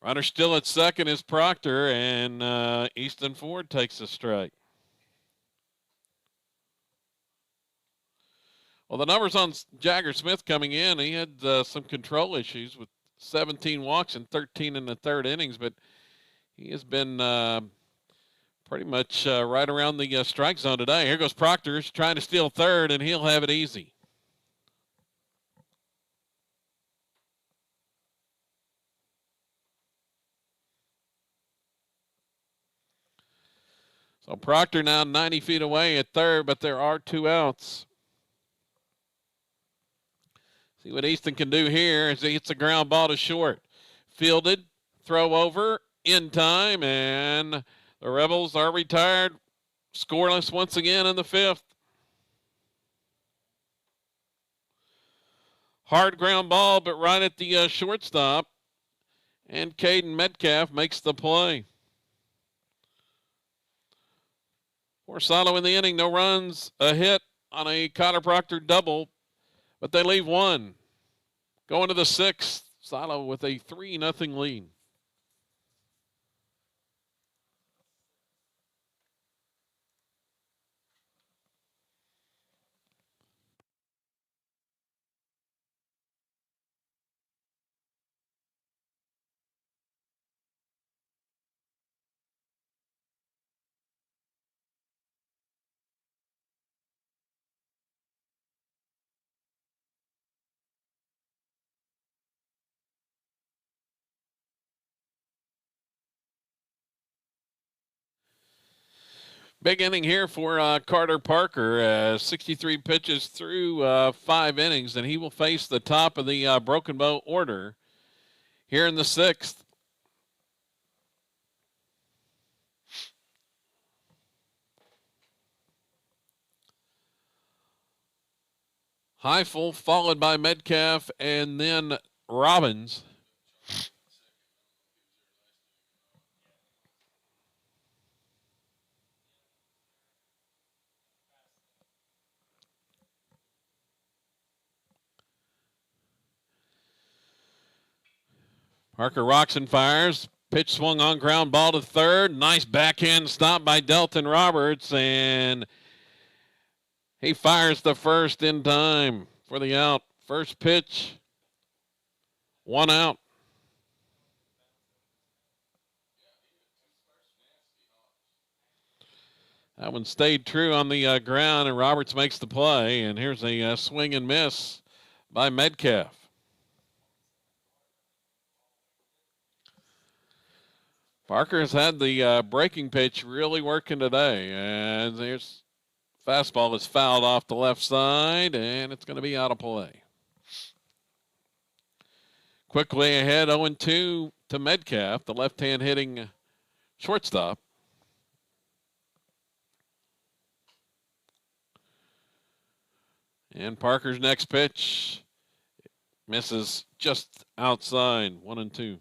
Runner still at second is Proctor, and Easton Ford takes a strike. Well, the numbers on Jagger Smith coming in, he had some control issues with 17 walks and 13 in the third innings, but he has been pretty much right around the strike zone today. Here goes Proctor trying to steal third, and he'll have it easy. So Proctor now 90 feet away at third, but there are 2 outs. See what Easton can do here as he hits a ground ball to short. Fielded, throw over, in time, and the Rebels are retired, scoreless once again in the 5th. Hard ground ball, but right at the shortstop. And Caden Metcalf makes the play. For Silo in the inning, no runs, a hit on a Connor Proctor double, but they leave one. Going to the sixth, Silo with a 3-0 lead. Big inning here for Carter Parker. 63 pitches through 5 innings, and he will face the top of the Broken Bow order here in the sixth. Heifel followed by Metcalf and then Robbins. Parker rocks and fires. Pitch swung on ground ball to third. Nice backhand stop by Delton Roberts, and he fires the first in time for the out. First pitch, 1 out. That one stayed true on the ground, and Roberts makes the play. And here's a swing and miss by Metcalf. Parker has had the breaking pitch really working today. And there's fastball is fouled off the left side, and it's going to be out of play. Quickly ahead, 0-2 to Metcalf, the left-hand hitting shortstop. And Parker's next pitch misses just outside, 1-2.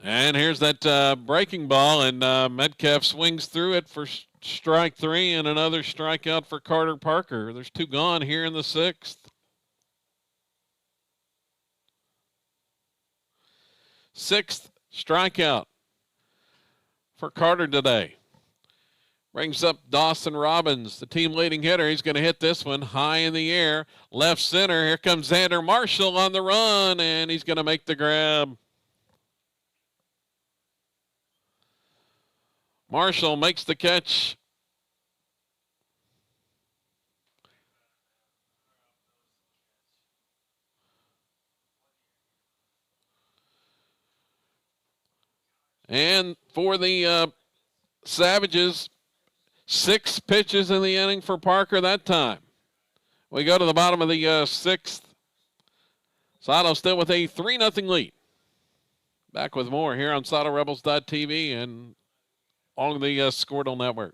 And here's that breaking ball, and Metcalf swings through it for strike 3 and another strikeout for Carter Parker. There's 2 gone here in the sixth. Sixth strikeout for Carter today. Brings up Dawson Robbins, the team leading hitter. He's going to hit this one high in the air. Left center. Here comes Xander Marshall on the run, and he's going to make the grab. Marshall makes the catch. And for the Savages, 6 pitches in the inning for Parker that time. We go to the bottom of the sixth. Sato still with a 3-0 lead. Back with more here on SatoRebels.tv and on the Squirtle Network.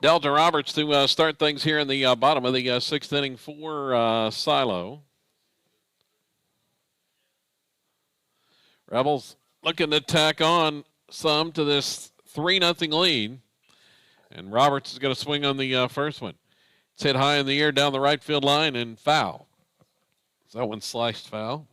Delta Roberts to start things here in the bottom of the sixth inning for Silo. Rebels looking to tack on some to this 3-0 lead. And Roberts is going to swing on the first one. It's hit high in the air down the right field line and foul. So that one sliced foul.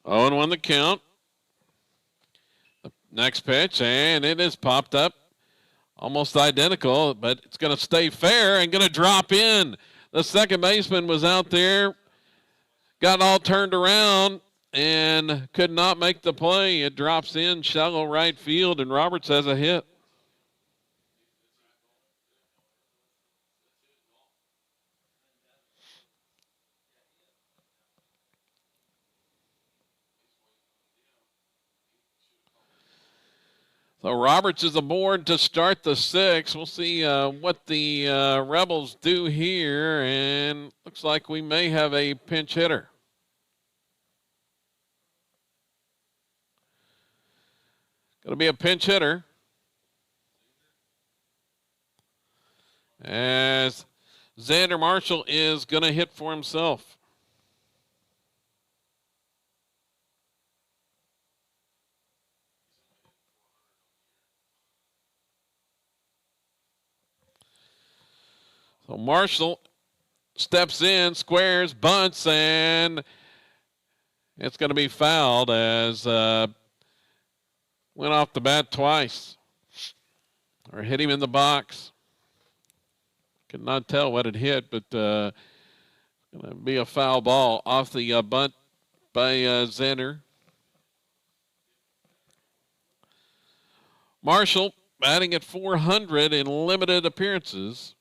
Oh, and 1 the count. The next pitch, and it is popped up. Almost identical, but it's going to stay fair and going to drop in. The second baseman was out there, got all turned around, and could not make the play. It drops in shallow right field, and Roberts has a hit. So Roberts is aboard to start the sixth. We'll see what the Rebels do here, and looks like we may have a pinch hitter. Going to be a pinch hitter as Xander Marshall is going to hit for himself. So Marshall steps in, squares, bunts, and it's going to be fouled as went off the bat twice or hit him in the box. Could not tell what it hit, but going to be a foul ball off the bunt by Xander. Marshall batting at .400 in limited appearances.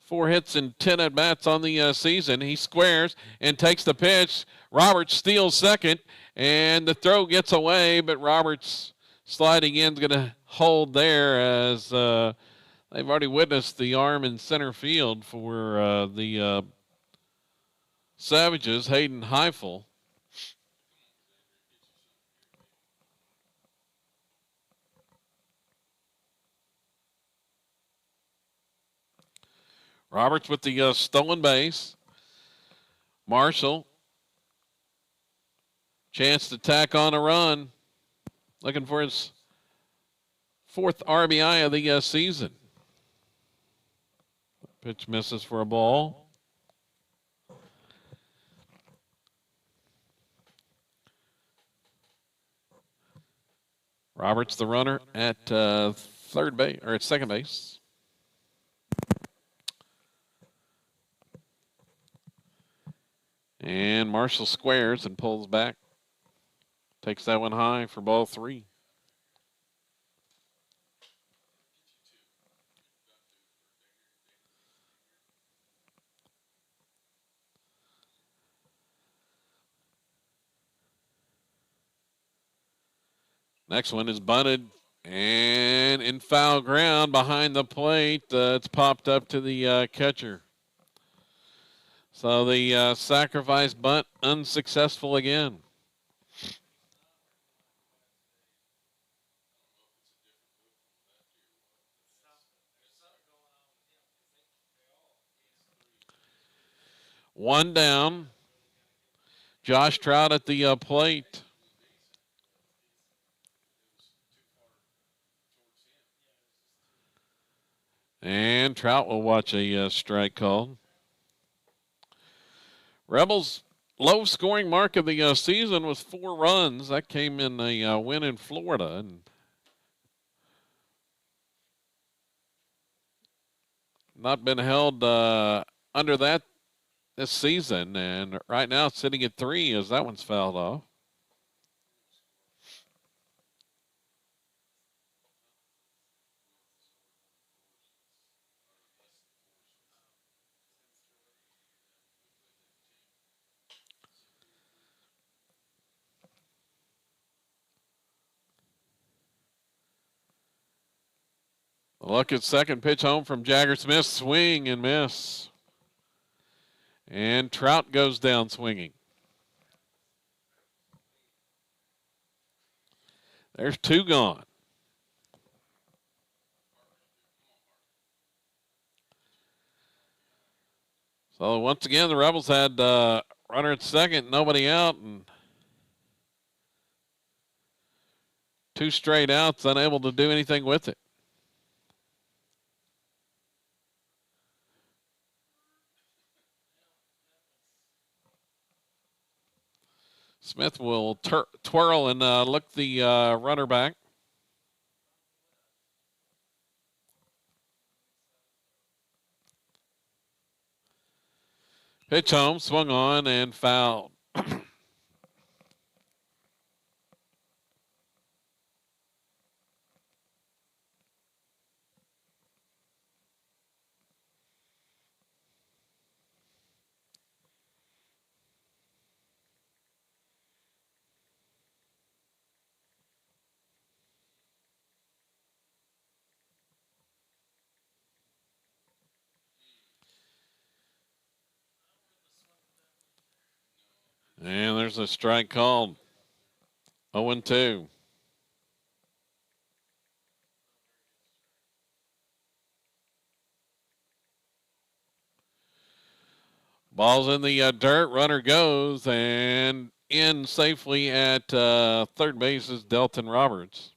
4 hits and 10 at-bats on the season. He squares and takes the pitch. Roberts steals second, and the throw gets away, but Roberts sliding in is going to hold there as they've already witnessed the arm in center field for the Savages, Hayden Heifel. Roberts with the stolen base. Marshall, chance to tack on a run. Looking for his 4th RBI of the season. Pitch misses for a ball. Roberts, the runner at third base or at second base. And Marshall squares and pulls back. Takes that one high for ball 3. Next one is bunted and in foul ground behind the plate. It's popped up to the catcher. So the sacrifice bunt unsuccessful again. One down. Josh Trout at the plate. And Trout will watch a strike called. Rebels' low scoring mark of the season was 4 runs. That came in a win in Florida. And not been held under that this season. And right now it's sitting at 3 as that one's fouled off. Look at second pitch home from Jagger Smith. Swing and miss. And Trout goes down swinging. There's two gone. So once again, the Rebels had runner at second, nobody out, and two straight outs, unable to do anything with it. Smith will twirl and look the runner back. Pitch home, swung on, and fouled. And there's a strike called. 0-2. Ball's in the dirt. Runner goes and in safely at third base is Delton Roberts.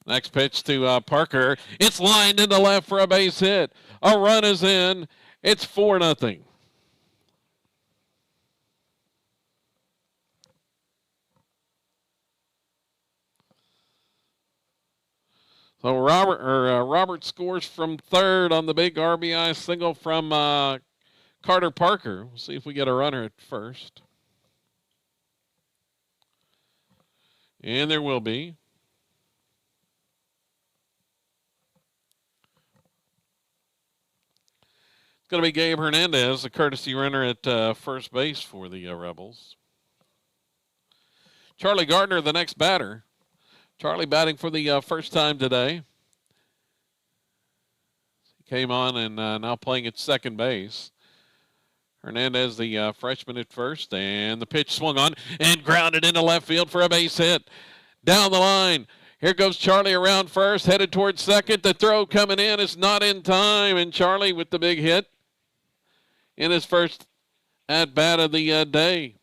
Next pitch to Parker. It's lined into left for a base hit. A run is in. It's 4-0. So Robert scores from third on the big RBI single from Carter Parker. We'll see if we get a runner at first. And there will be. Going to be Gabe Hernandez, a courtesy runner at first base for the Rebels. Charlie Gardner, the next batter. Charlie batting for the first time today. He came on and now playing at second base. Hernandez, the freshman at first, and the pitch swung on and grounded into left field for a base hit. Down the line. Here goes Charlie around first, headed towards second. The throw coming in is not in time, and Charlie with the big hit in his first at-bat of the day.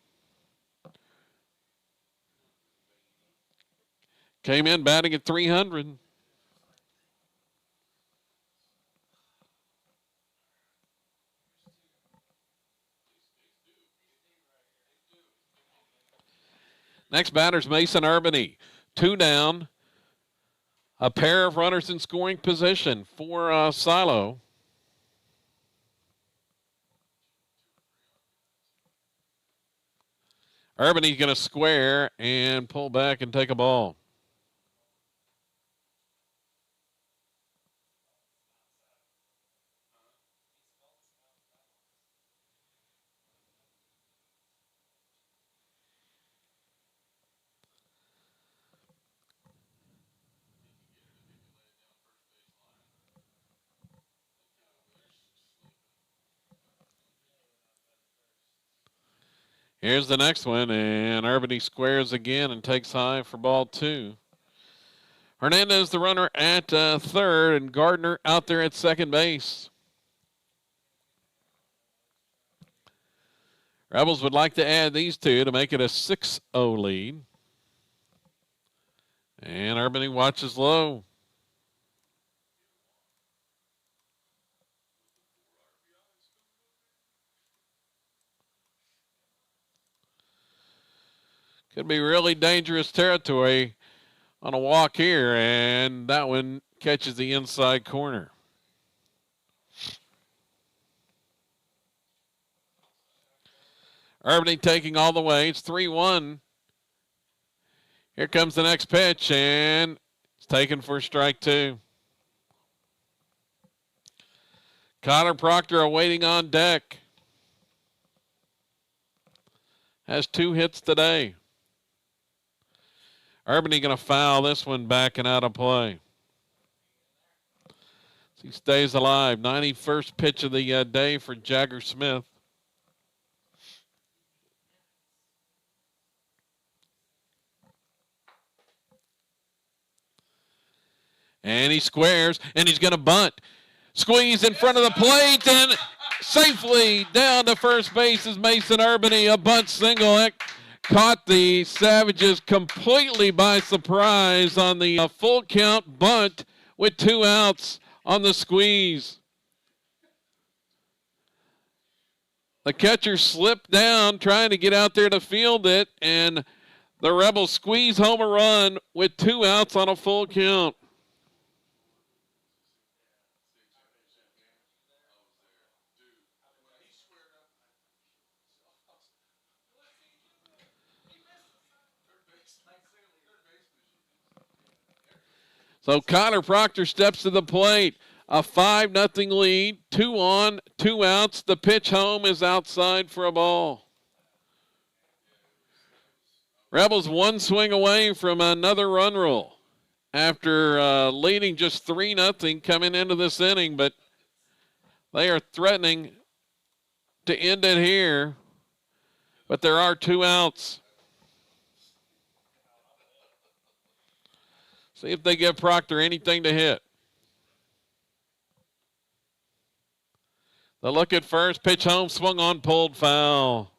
Came in batting at 300. Next batter's Mason Urbany. 2 down. A pair of runners in scoring position for Silo. Urbany's going to square and pull back and take a ball. Here's the next one, and Urbany squares again and takes high for ball 2. Hernandez, the runner at third, and Gardner out there at second base. Rebels would like to add these two to make it a 6-0 lead. And Urbany watches low. Could be really dangerous territory on a walk here, and that one catches the inside corner. Urbany taking all the way. It's 3-1. Here comes the next pitch, and it's taken for strike two. Connor Proctor awaiting on deck. Has 2 hits today. Urbany going to foul this one back and out of play. He stays alive. 91st pitch of the day for Jagger Smith. And he squares, and he's going to bunt. Squeeze in front of the plate, and safely down to first base is Mason Urbany. A bunt single that caught the Savages completely by surprise on the full count bunt with 2 outs on the squeeze. The catcher slipped down trying to get out there to field it, and the Rebels squeeze home a run with 2 outs on a full count. So Connor Proctor steps to the plate. A 5-0 lead, 2 on, 2 outs. The pitch home is outside for a ball. Rebels 1 swing away from another run rule after leading just 3-0 coming into this inning, but they are threatening to end it here. But there are 2 outs. See if they give Proctor anything to hit. The look at first, pitch home, swung on, pulled foul.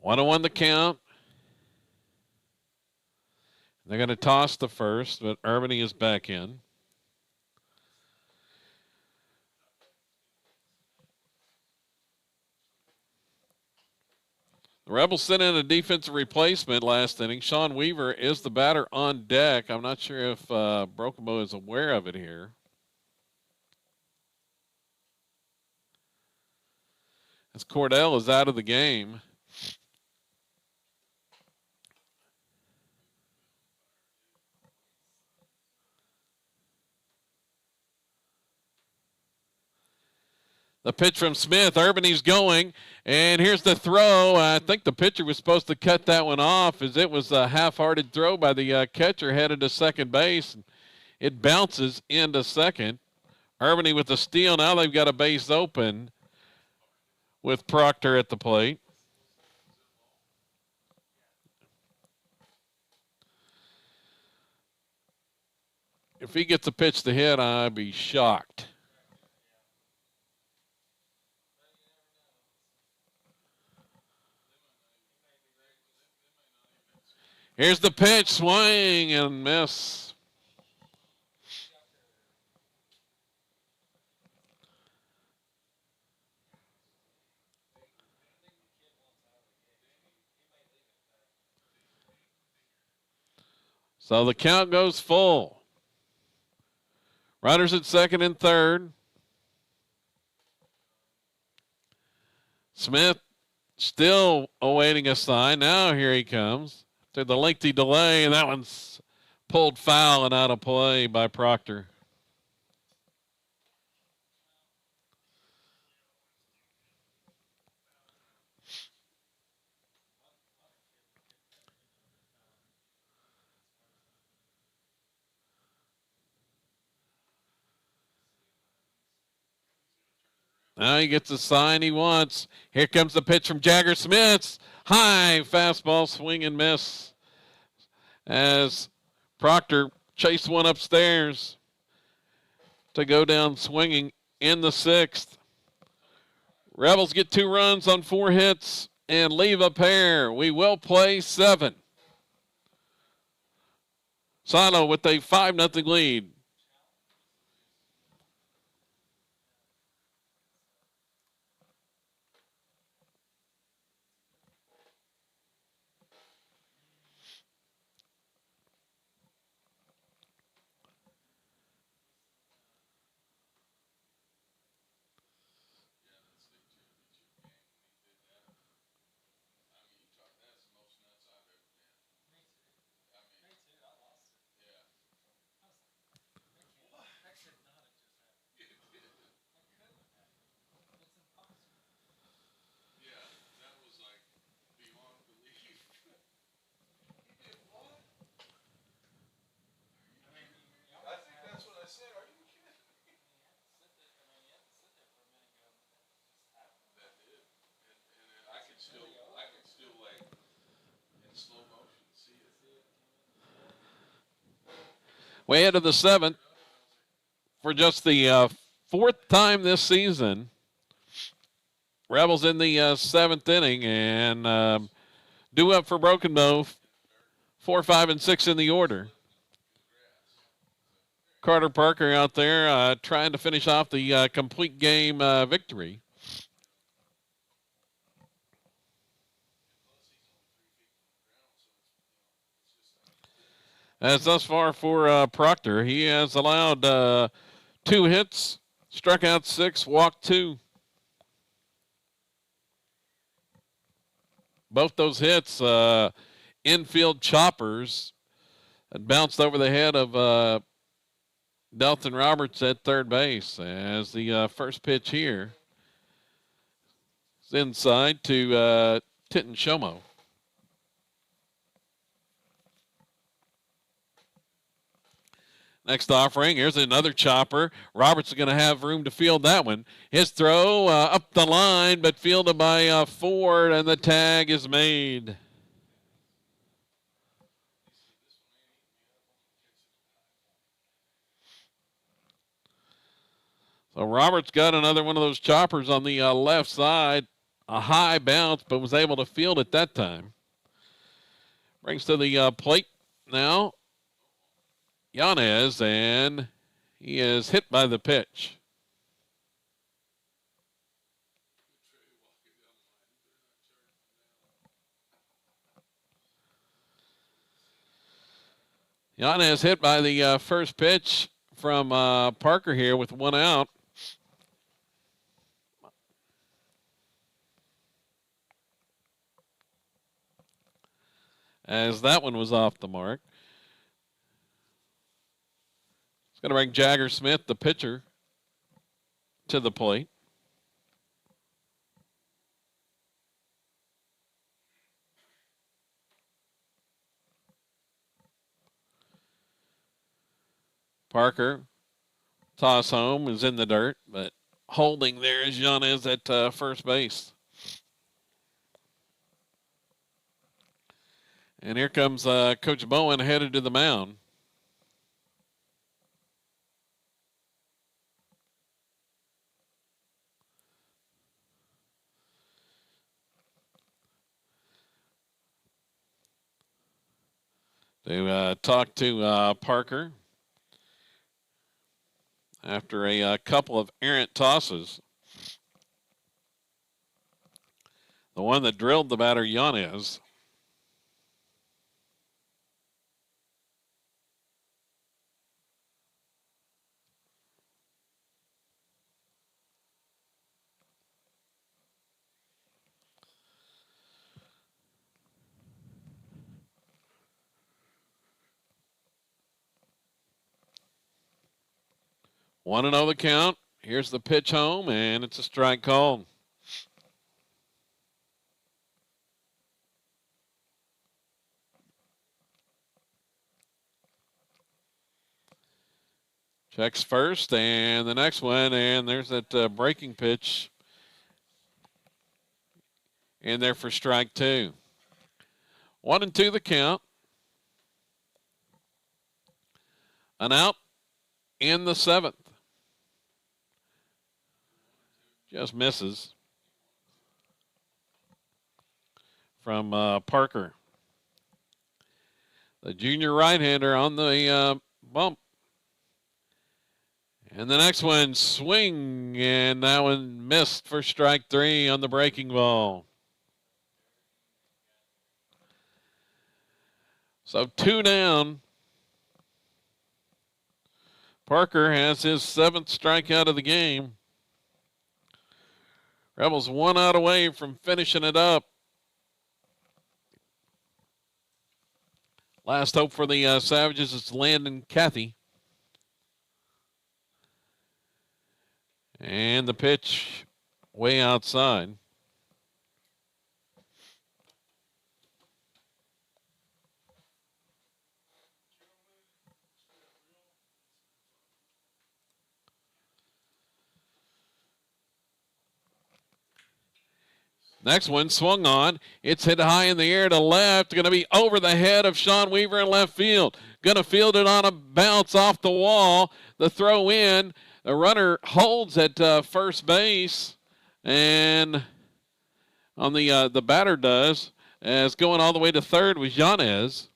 One on the count. They're going to toss the first, but Urbany is back in. The Rebels sent in a defensive replacement last inning. Sean Weaver is the batter on deck. I'm not sure if Brokenbow is aware of it here. As Cordell is out of the game. The pitch from Smith. Urbany's going. And here's the throw. I think the pitcher was supposed to cut that one off as it was a half-hearted throw by the catcher headed to second base. It bounces into second. Urbany with the steal. Now they've got a base open with Proctor at the plate. If he gets a pitch to hit, I'd be shocked. Here's the pitch, swing and miss. So the count goes full. Runners at second and third. Smith still awaiting a sign. Now here he comes. To the lengthy delay, and that one's pulled foul and out of play by Proctor. Now he gets the sign he wants. Here comes the pitch from Jagger Smith. High fastball, swing and miss. As Proctor chased one upstairs to go down swinging in the sixth. Rebels get 2 runs on 4 hits and leave a pair. We will play 7. Silo with a 5-0 lead. Way into the seventh for just the fourth time this season. Rebels in the seventh inning and due up for Broken Bow. 4, 5, and 6 in the order. Carter Parker out there trying to finish off the complete game victory. As thus far for Proctor, he has allowed 2 hits, struck out 6, walked 2. Both those hits, infield choppers, and bounced over the head of Dalton Roberts at third base. As the first pitch here is inside to Tinton Shomo. Next offering, here's another chopper. Roberts is going to have room to field that one. His throw up the line, but fielded by Ford, and the tag is made. So Roberts got another one of those choppers on the left side. A high bounce, but was able to field it that time. Brings to the plate now Yanez, and he is hit by the pitch. Yanez hit by the first pitch from Parker here with 1 out. As that one was off the mark. It's going to bring Jagger Smith, the pitcher, to the plate. Parker, toss home, is in the dirt, but holding there is Yanez at first base. And here comes Coach Bowen headed to the mound. To talk to Parker after a couple of errant tosses. The one that drilled the batter, Yanez. Want to know the count? Here's the pitch home, and it's a strike called. Checks first, and the next one, and there's that breaking pitch in there for strike 2. 1-2 the count. An out in the 7th. Just misses from Parker. The junior right-hander on the bump. And the next one, swing, and that one missed for strike 3 on the breaking ball. So 2 down. Parker has his 7th strikeout of the game. Rebels 1 out away from finishing it up. Last hope for the Savages is Landon Cathy. And the pitch way outside. Next one swung on. It's hit high in the air to left. Going to be over the head of Sean Weaver in left field. Going to field it on a bounce off the wall. The throw in. The runner holds at first base. And on the batter does. As going all the way to third was Yanez.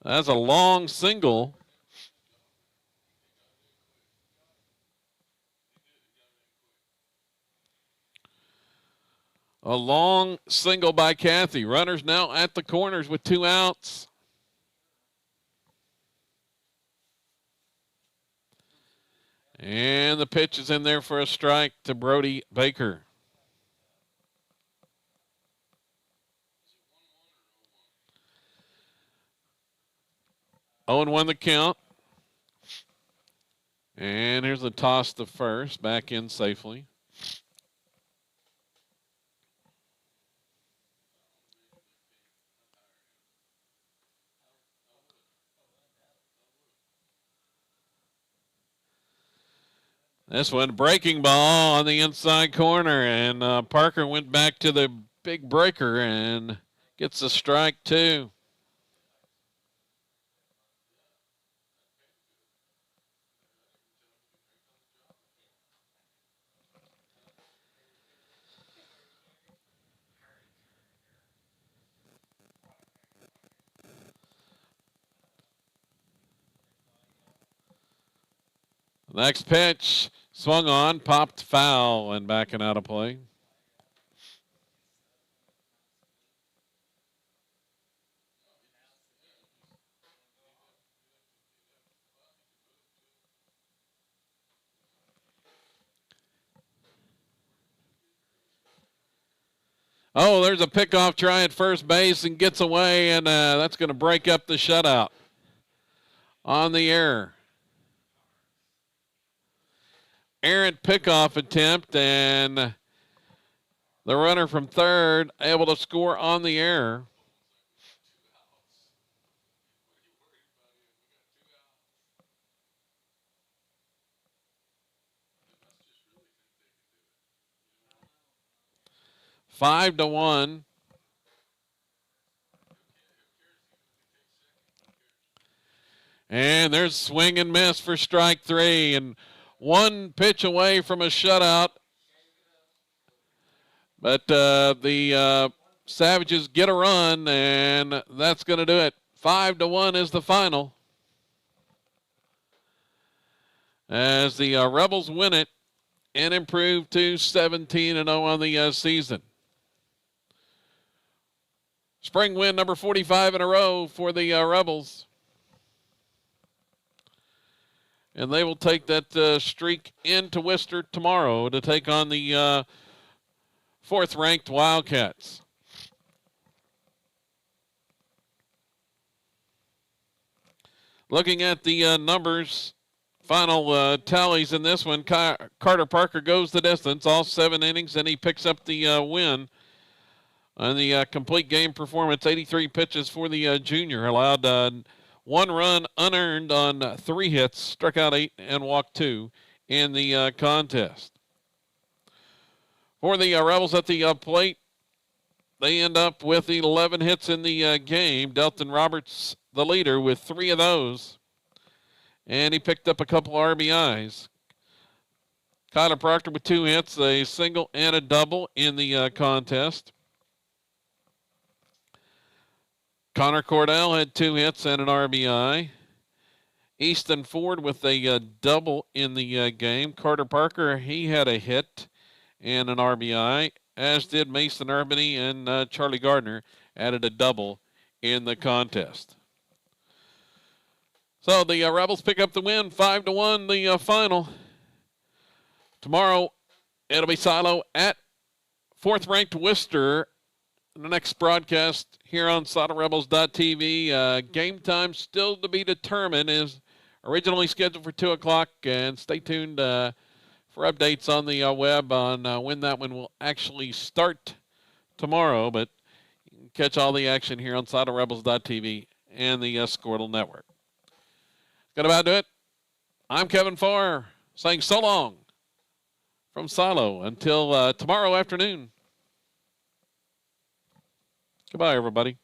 That's a long single. A long single by Kathy. Runners now at the corners with 2 outs. And the pitch is in there for a strike to Brody Baker. Oh, and 1 the count. And here's the toss to first. Back in safely. This one, breaking ball on the inside corner, and Parker went back to the big breaker and gets a strike, too. Next pitch, swung on, popped foul, and backing out of play. Oh, there's a pickoff try at first base and gets away, and that's going to break up the shutout on the error. Errant pickoff attempt, and the runner from third able to score on the error. Five to 1. And there's swing and miss for strike 3, and 1 pitch away from a shutout. But the Savages get a run, and that's going to do it. 5 to 1 is the final. As the Rebels win it and improve to 17-0 on the season. Spring win number 45 in a row for the Rebels. And they will take that streak into Worcester tomorrow to take on the 4th-ranked Wildcats. Looking at the numbers, final tallies in this one, Carter Parker goes the distance, all 7 innings, and he picks up the win. On the complete game performance, 83 pitches for the junior, allowed 1 run unearned on 3 hits, struck out 8 and walked 2 in the contest. For the Rebels at the plate, they end up with 11 hits in the game. Delton Roberts, the leader, with 3 of those. And he picked up a couple RBIs. Kyler Proctor with 2 hits, a single and a double in the contest. Connor Cordell had 2 hits and an RBI. Easton Ford with a double in the game. Carter Parker, he had a hit and an RBI, as did Mason Urbany, and Charlie Gardner added a double in the contest. So the Rebels pick up the win, 5 to 1, the final. Tomorrow, it'll be Silo at 4th-ranked Worcester. The next broadcast here on SoloRebels.tv. Game time still to be determined, is originally scheduled for 2 o'clock. And stay tuned for updates on the web on when that one will actually start tomorrow. But you can catch all the action here on SoloRebels.tv and the Squirtle Network. Got about do it. I'm Kevin Farr saying so long from Silo. Until tomorrow afternoon. Goodbye, everybody.